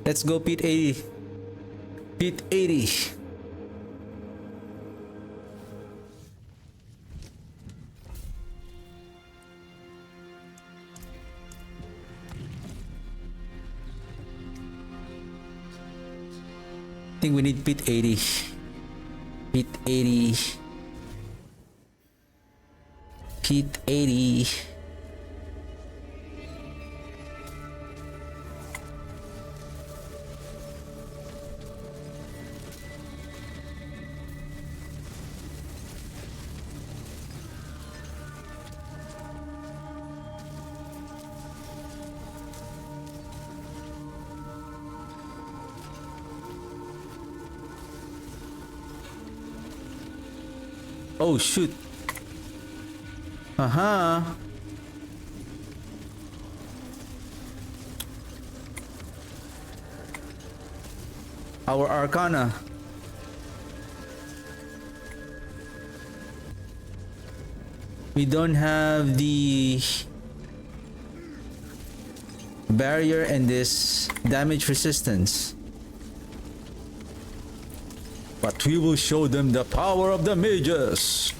Speaker 1: Let's go Pete 80. Pete 80. I think we need Pete 80. Pete 80. Pete 80. Oh shoot. Aha. Our Arcana. We don't have the barrier and this damage resistance. But we will show them the power of the mages.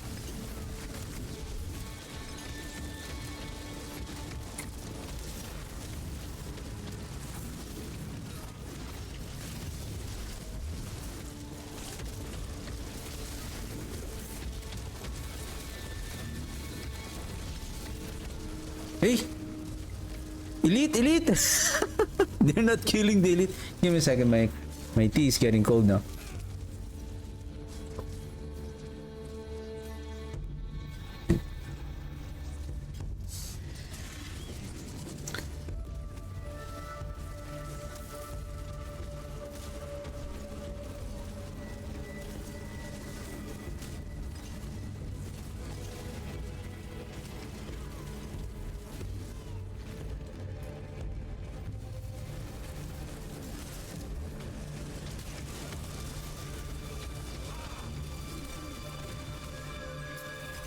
Speaker 1: Hey! Elite! Elite! They're not killing the elite. Give me a second, my tea is getting cold now.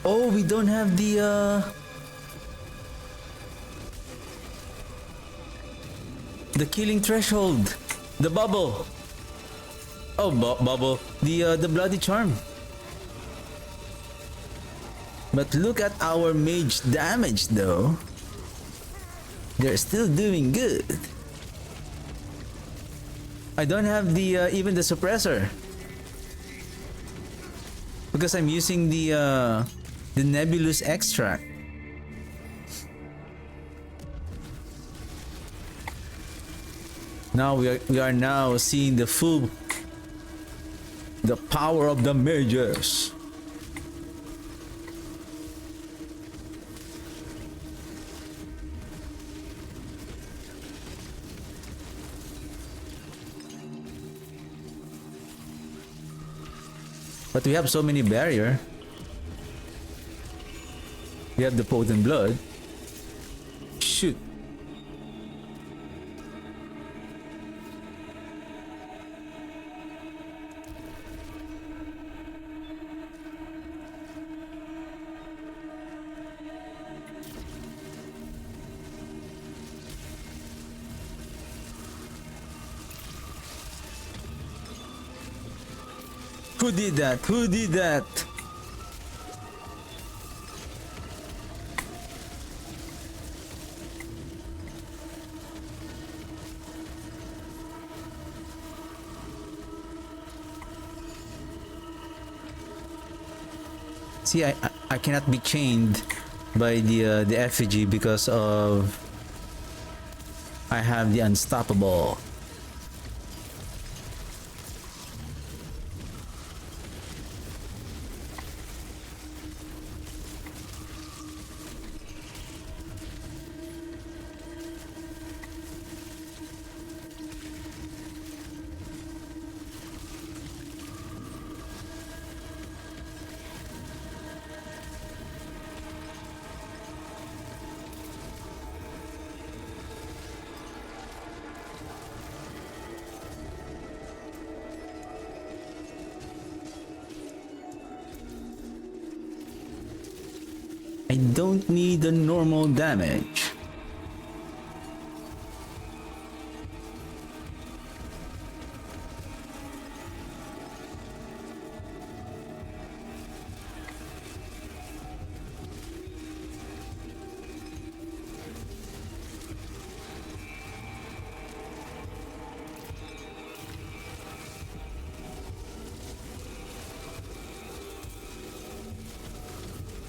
Speaker 1: Oh, we don't have the killing threshold, the bubble. Oh, bubble, the bloody charm. But look at our mage damage, though. They're still doing good. I don't have the even the suppressor because I'm using the nebulous extract. Now we are now seeing the power of the mages. But we have so many barrier. We have the potent blood. Shoot. Who did that? Who did that? See, I cannot be chained by the effigy because of I have the unstoppable. I don't need the normal damage.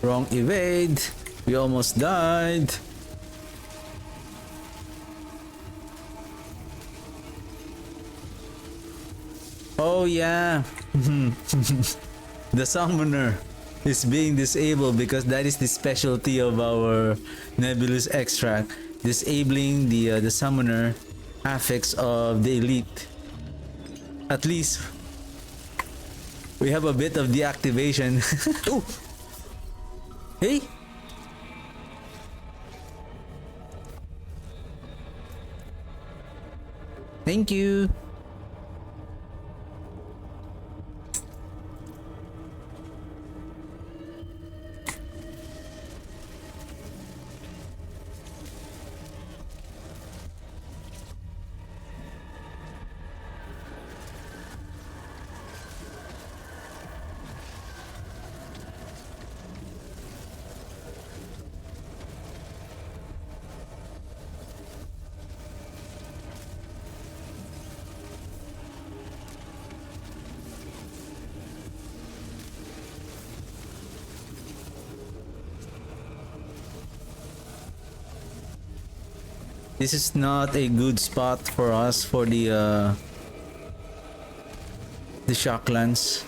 Speaker 1: Wrong evade. We almost died. Oh yeah. The summoner is being disabled because that is the specialty of our nebulous extract. Disabling the summoner affix of the elite. At least we have a bit of deactivation. Ooh. Hey. Thank you. This is not a good spot for us for the shock lance.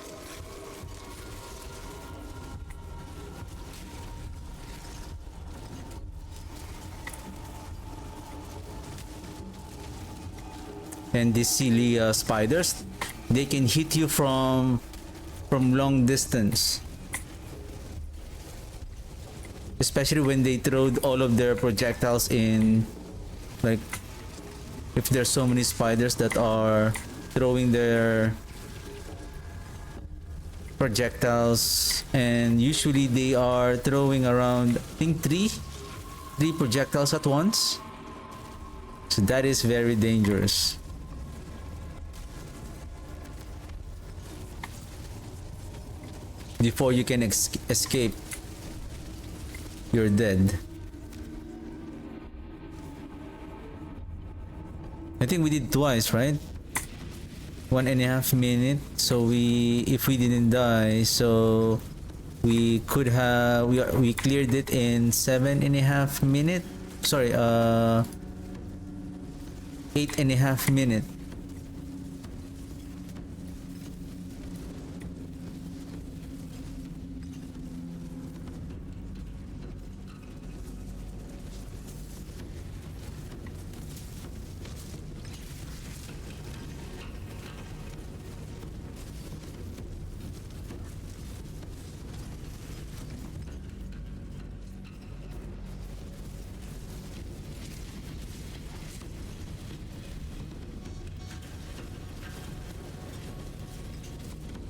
Speaker 1: And these silly spiders, they can hit you from long distance. Especially when they throw all of their projectiles in. Like, if there's so many spiders that are throwing their projectiles, and usually they are throwing around, I think, three projectiles at once. So that is very dangerous. Before you can escape, you're dead. I think we did twice, right? 1.5 minutes. So if we didn't die, so we could have we cleared it in 7.5 minutes. Sorry, 8.5 minutes.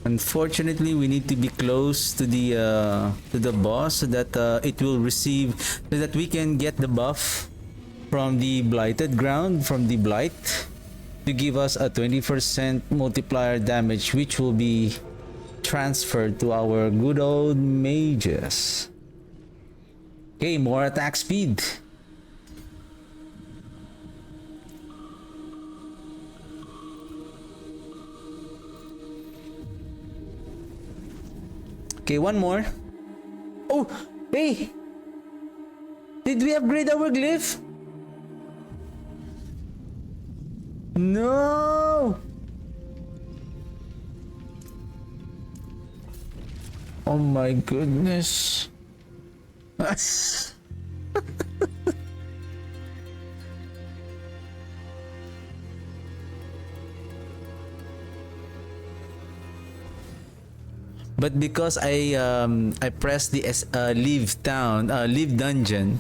Speaker 1: Unfortunately, we need to be close to the boss so that it will receive, so that we can get the buff from the blighted ground, from the blight, to give us a 20% multiplier damage, which will be transferred to our good old mages. Okay, more attack speed. Okay, one more. Oh, hey! Did we upgrade our glyph? No! Oh my goodness. But because I pressed the leave dungeon,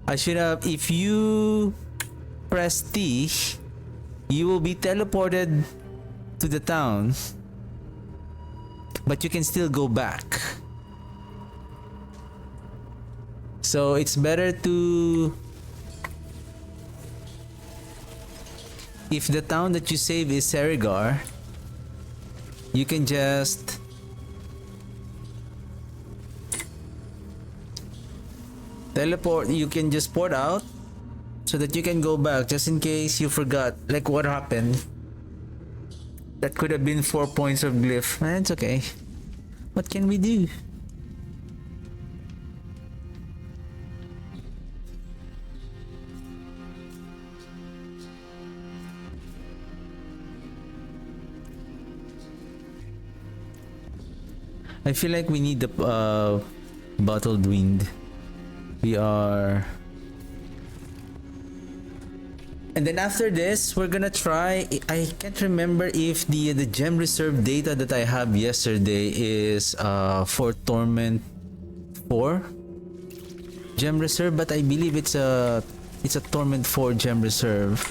Speaker 1: I should have. If you press T, you will be teleported to the town, but you can still go back. So it's better to, if the town that you save is Serigar, you can just teleport. You can just port out so that you can go back, just in case you forgot, like what happened. That could have been 4 points of glyph. It's okay. What can we do? I feel like we need the bottled wind. We are... And then after this, we're gonna try... I can't remember if the gem reserve data that I have yesterday is for Torment 4 gem reserve, but I believe it's a Torment 4 gem reserve.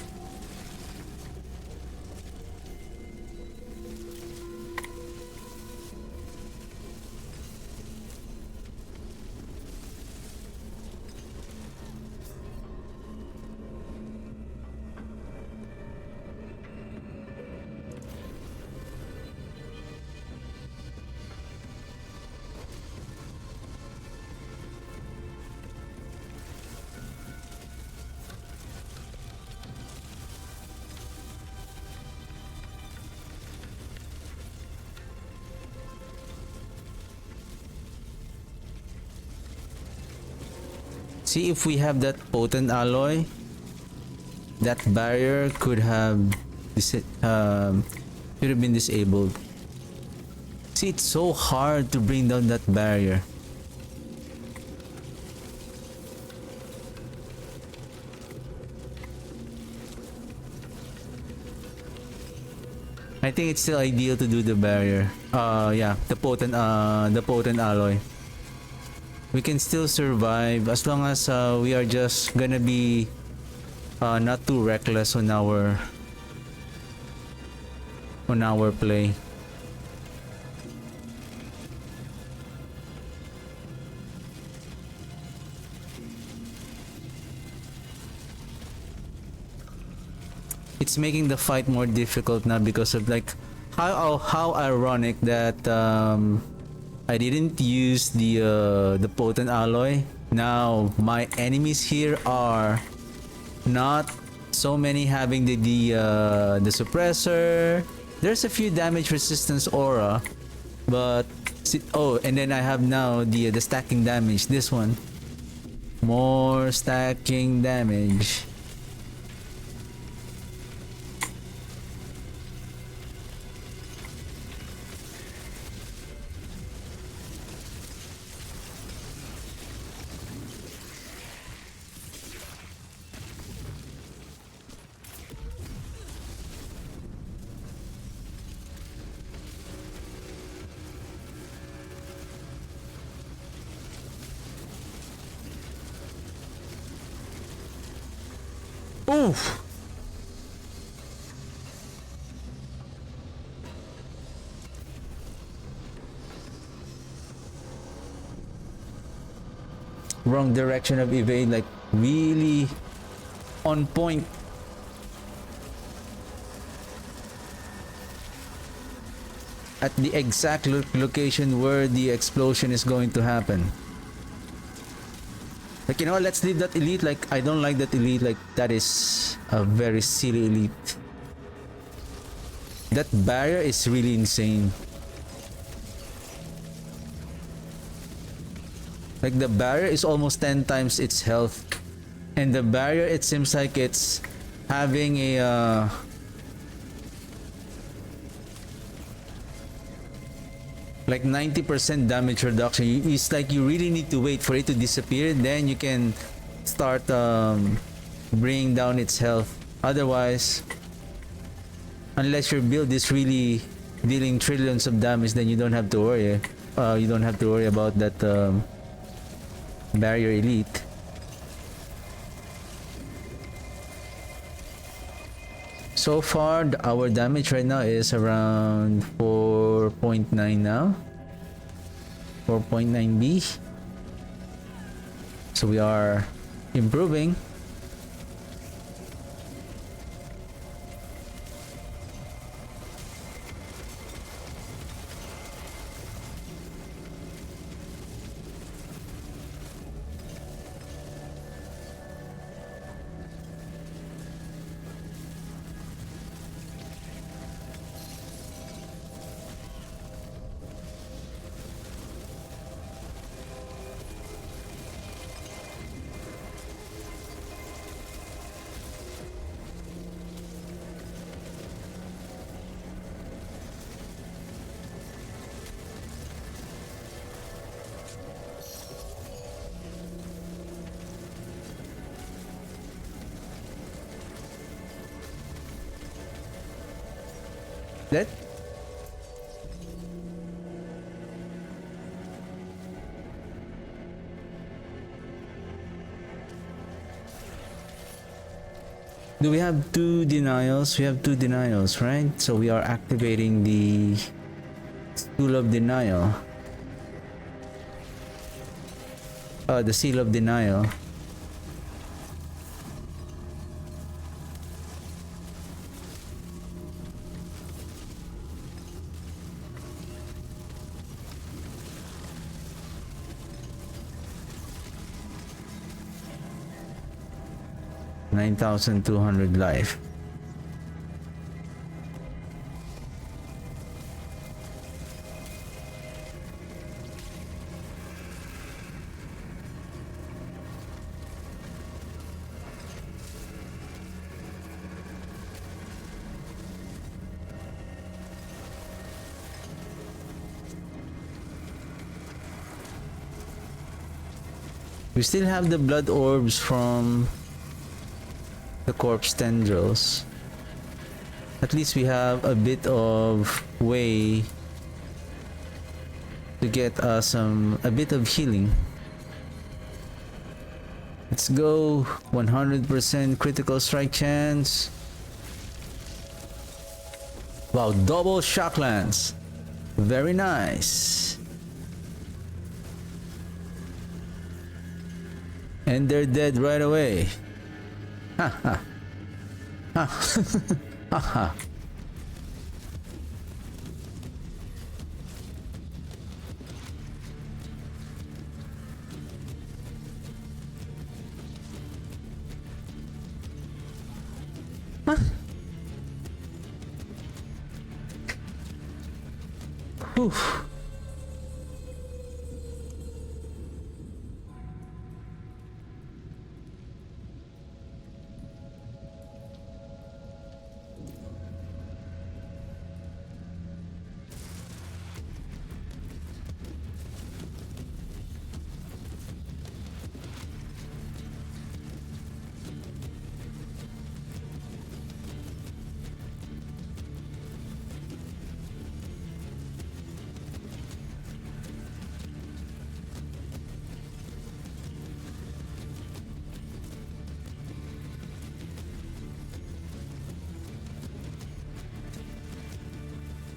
Speaker 1: See, if we have that potent alloy, that barrier could have been disabled. See, it's so hard to bring down that barrier. I think it's still ideal to do the barrier. Yeah, the potent alloy. We can still survive as long as we are just gonna be not too reckless on our play. It's making the fight more difficult now because of like how ironic that I didn't use the potent alloy. Now my enemies here are not so many having the suppressor. There's a few damage resistance aura, but oh, and then I have now the stacking damage. This one, more stacking damage. Oof. Wrong direction of evade, like really on point. at the exact location where the explosion is going to happen. Like, you know, let's leave that elite. Like, I don't like that elite. Like, that is a very silly elite. That barrier is really insane. Like, the barrier is almost 10 times its health. And the barrier, it seems like it's having a like 90% damage reduction. It's like you really need to wait for it to disappear, then you can start bringing down its health. Otherwise, unless your build is really dealing trillions of damage, then you don't have to worry. You don't have to worry about that barrier elite. So far, our damage right now is around 4.9 now. 4.9B. So we are improving. That do we have two denials? We have two denials, right? So we are activating the School of Denial. The Seal of Denial. $9,200 life. We still have the blood orbs from the corpse tendrils. At least we have a bit of way to get us a bit of healing. Let's go. 100% critical strike chance. Wow, double shock lance. Very nice. And they're dead right away. Ha ha. Ha ha ha. Whew.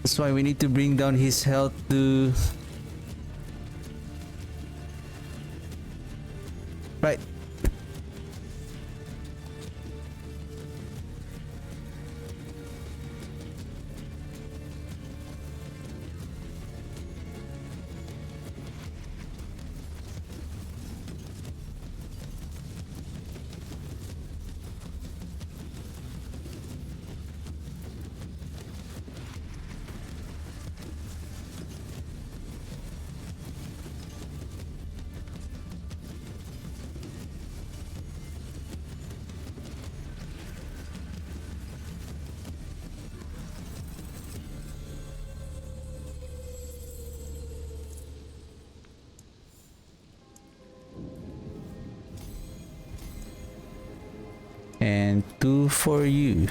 Speaker 1: That's why we need to bring down his health to... Right. for you.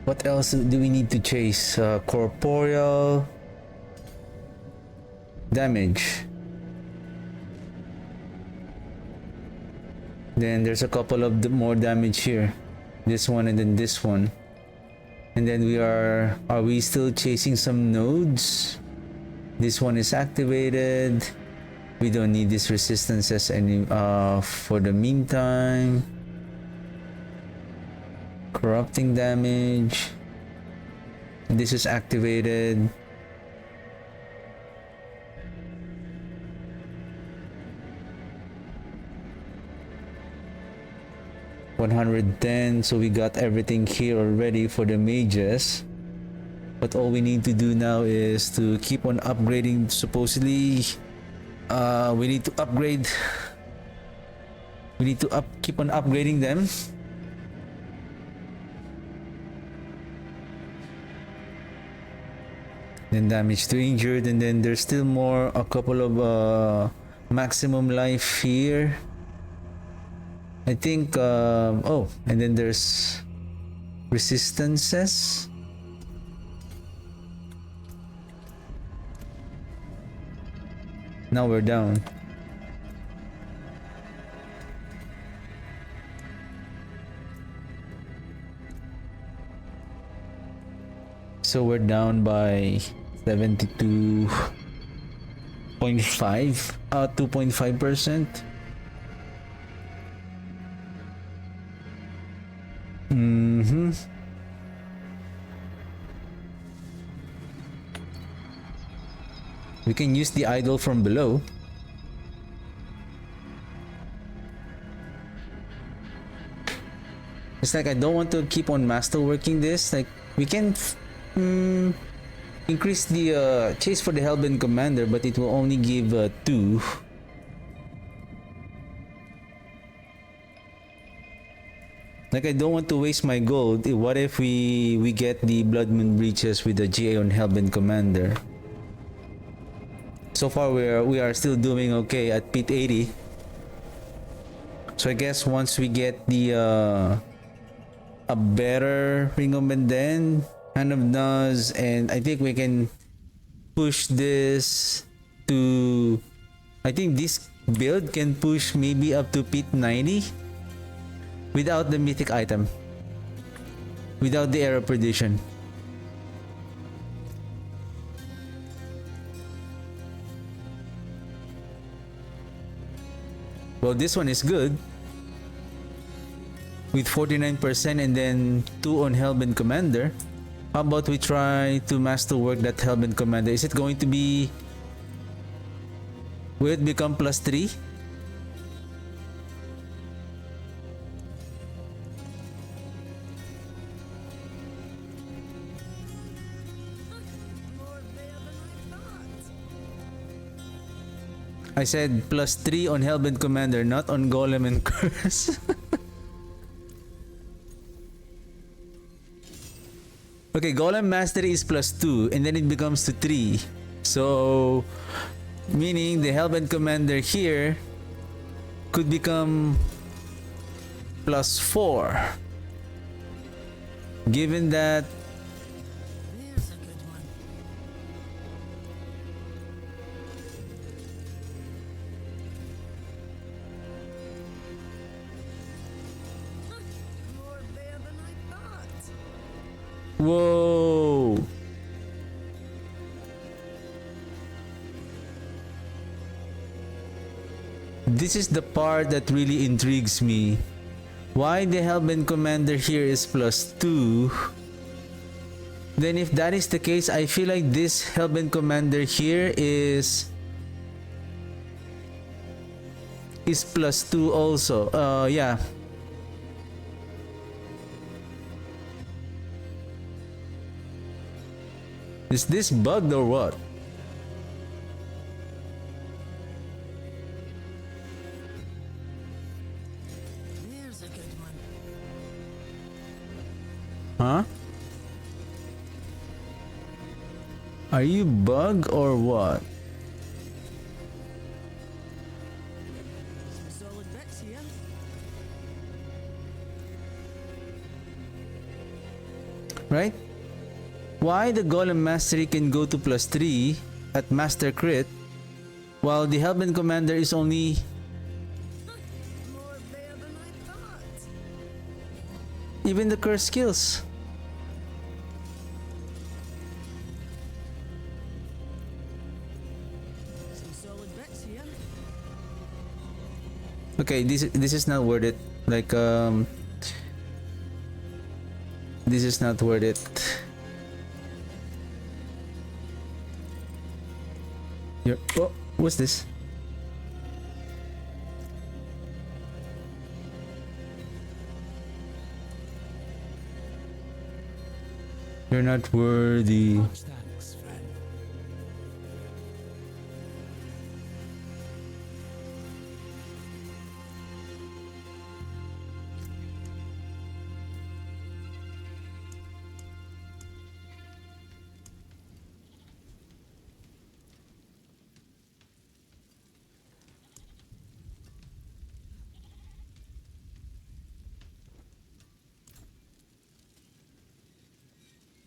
Speaker 1: What else do we need to chase? Corporeal damage. Then there's a couple of more damage here. This one and then this one. And then are we still chasing some nodes? This one is activated. We don't need these resistances any for the meantime. Corrupting damage. This is activated. $110, so we got everything here already for the mages. But all we need to do now is to keep on upgrading. Supposedly, we need to upgrade. We need to keep on upgrading them. Then damage to injured, and then there's still a couple of maximum life here. I think, oh, and then there's resistances. Now we're down. So we're down by 72.5, 2.5%. We can use the idol from below. It's like I don't want to keep on masterworking this. Like we can increase the chase for the Hellbent Commander, but it will only give 2. Like I don't want to waste my gold. What if we get the Blood Moon Breaches with the GA on Hellbent Commander? So far we are still doing okay at Pit 80. So I guess once we get the a better Ring of Menden, Hand of Naz, and I think we can push this to, I think this build can push maybe up to Pit 90 without the mythic item, without the Era Perdition. Well, this one is good with 49% and then 2 on Hellbent Commander. How about we try to masterwork that Hellbent Commander? Is it going to be... will it become +3? I said +3 on Hellbent Commander, not on Golem and Curse. Okay, Golem Mastery is +2 and then it becomes to 3. So, meaning the Hellbent Commander here could become +4. Given that
Speaker 3: There's a good one. More bear than I thought.
Speaker 1: whoa. This is the part that really intrigues me. Why the Hellbent Commander here is +2? Then if that is the case, I feel like this Hellbent Commander here is +2 also. Yeah. Is this bugged or what?
Speaker 3: There's a good one.
Speaker 1: Huh? Are you bug or what?
Speaker 3: Some solid bits here.
Speaker 1: Right? Why the Golem Mastery can go to +3 at Master Crit, while the Hellbent Commander is only
Speaker 3: More there than I thought.
Speaker 1: even the curse skills.
Speaker 3: Some solid bits here.
Speaker 1: Okay, this is not worth it. Like this is not worth it. Oh, what's this? You're not worthy.
Speaker 2: Much thanks, friend.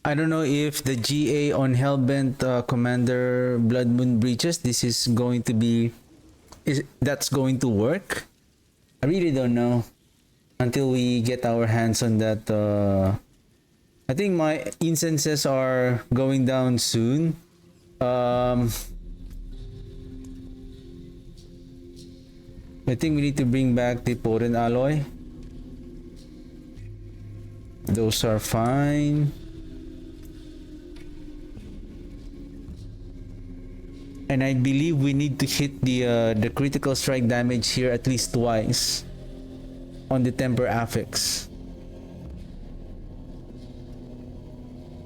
Speaker 1: I don't know if the GA on Hellbent Commander Blood Moon Breaches, this is going to be, that's going to work. I really don't know until we get our hands on that. I think my incenses are going down soon. I think we need to bring back the potent alloy. Those are fine. And I believe we need to hit the critical strike damage here at least twice on the Temper Affix.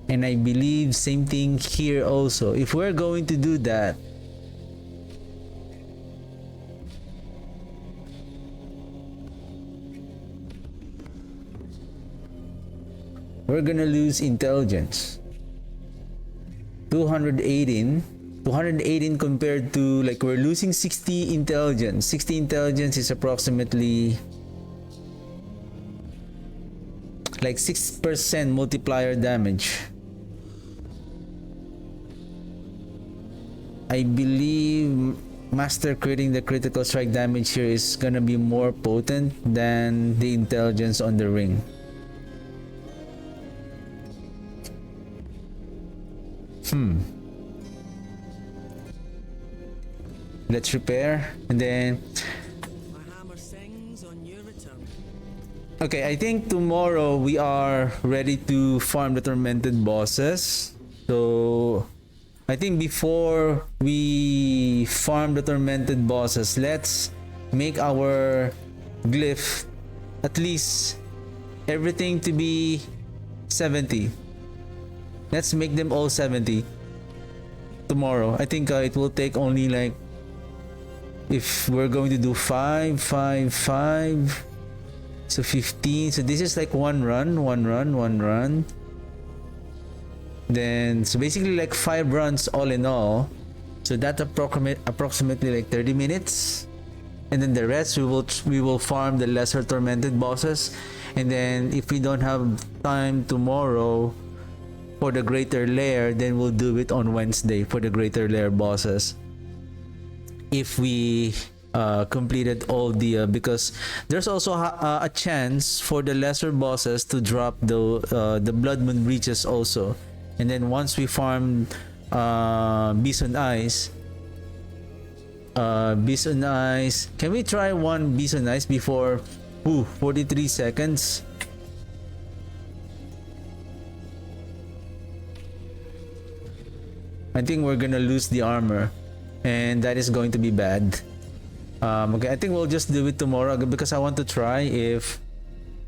Speaker 1: And I believe same thing here also. If we're going to do that, we're gonna lose intelligence. 218 compared to, like, we're losing 60 intelligence. 60 intelligence is approximately like 6% multiplier damage. I believe Master critting the critical strike damage here is gonna be more potent than the intelligence on the ring. Let's repair and then
Speaker 3: My hammer sings on your return.
Speaker 1: okay, I think tomorrow we are ready to farm the tormented bosses. So I think before we farm the tormented bosses, let's make our glyph at least everything to be 70. Let's make them all 70 tomorrow. I think it will take only, like, if we're going to do 5, 5, 5, so 15. So this is like one run. Then, so basically like 5 runs all in all. So that approximately like 30 minutes. And then the rest we will farm the lesser tormented bosses. And then if we don't have time tomorrow for the greater lair, then we'll do it on Wednesday for the greater lair bosses. If we completed all the because there's also a chance for the lesser bosses to drop the Blood Moon Breaches also. And then once we farm Bison Eyes, can we try one Bison Eyes before 43 seconds? I think we're gonna lose the armor, and that is going to be bad. Okay, I think we'll just do it tomorrow because I want to try. If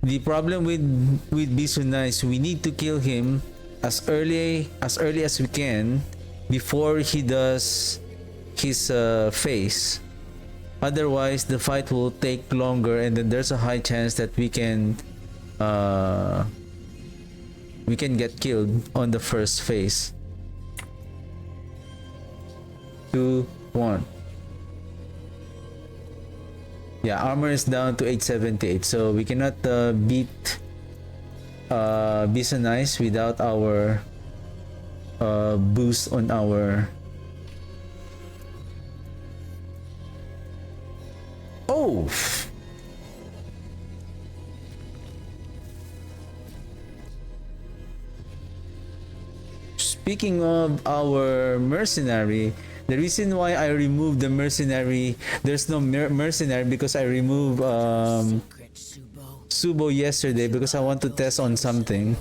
Speaker 1: the problem with Bisuna is we need to kill him as early as we can before he does his face. Otherwise, the fight will take longer, and then there's a high chance that we can we can get killed on the first phase. 2, 1. Yeah, armor is down to 878, so we cannot beat Be So Nice without our boost on our... Oh! Speaking of our mercenary, the reason why I removed the mercenary, there's no mercenary because I removed
Speaker 3: Secret Subo.
Speaker 1: Subo yesterday because I want to test on something.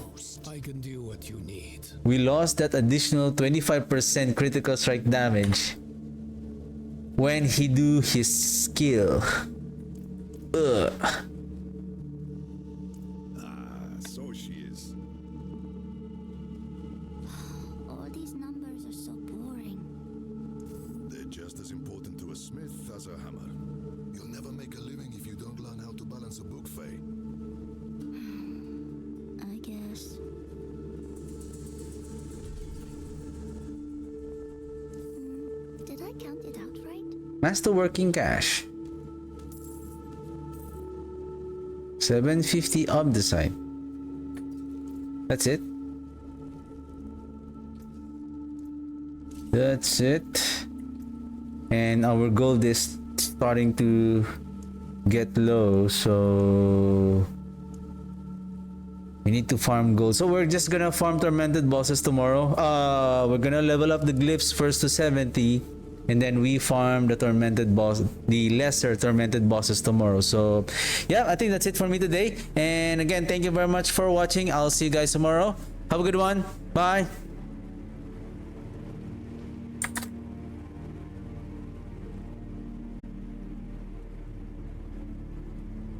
Speaker 2: I can do what you need.
Speaker 1: We lost that additional 25% critical strike damage when he do his skill. Ugh.
Speaker 5: So she is.
Speaker 6: All these numbers are so boring.
Speaker 5: They're just as important to a smith as a hammer. You'll never make a living if you don't learn how to balance a book, Faye.
Speaker 6: I guess. Did I count it out right?
Speaker 1: Masterworking cash. 750 up the side. That's it. That's it. And our gold is starting to get low, so we need to farm gold. So we're just gonna farm tormented bosses tomorrow. We're gonna level up the glyphs first to 70, and then we farm the tormented boss, the lesser tormented bosses tomorrow. So yeah, I think that's it for me today. And again, thank you very much for watching. I'll see you guys tomorrow. Have a good one. Bye.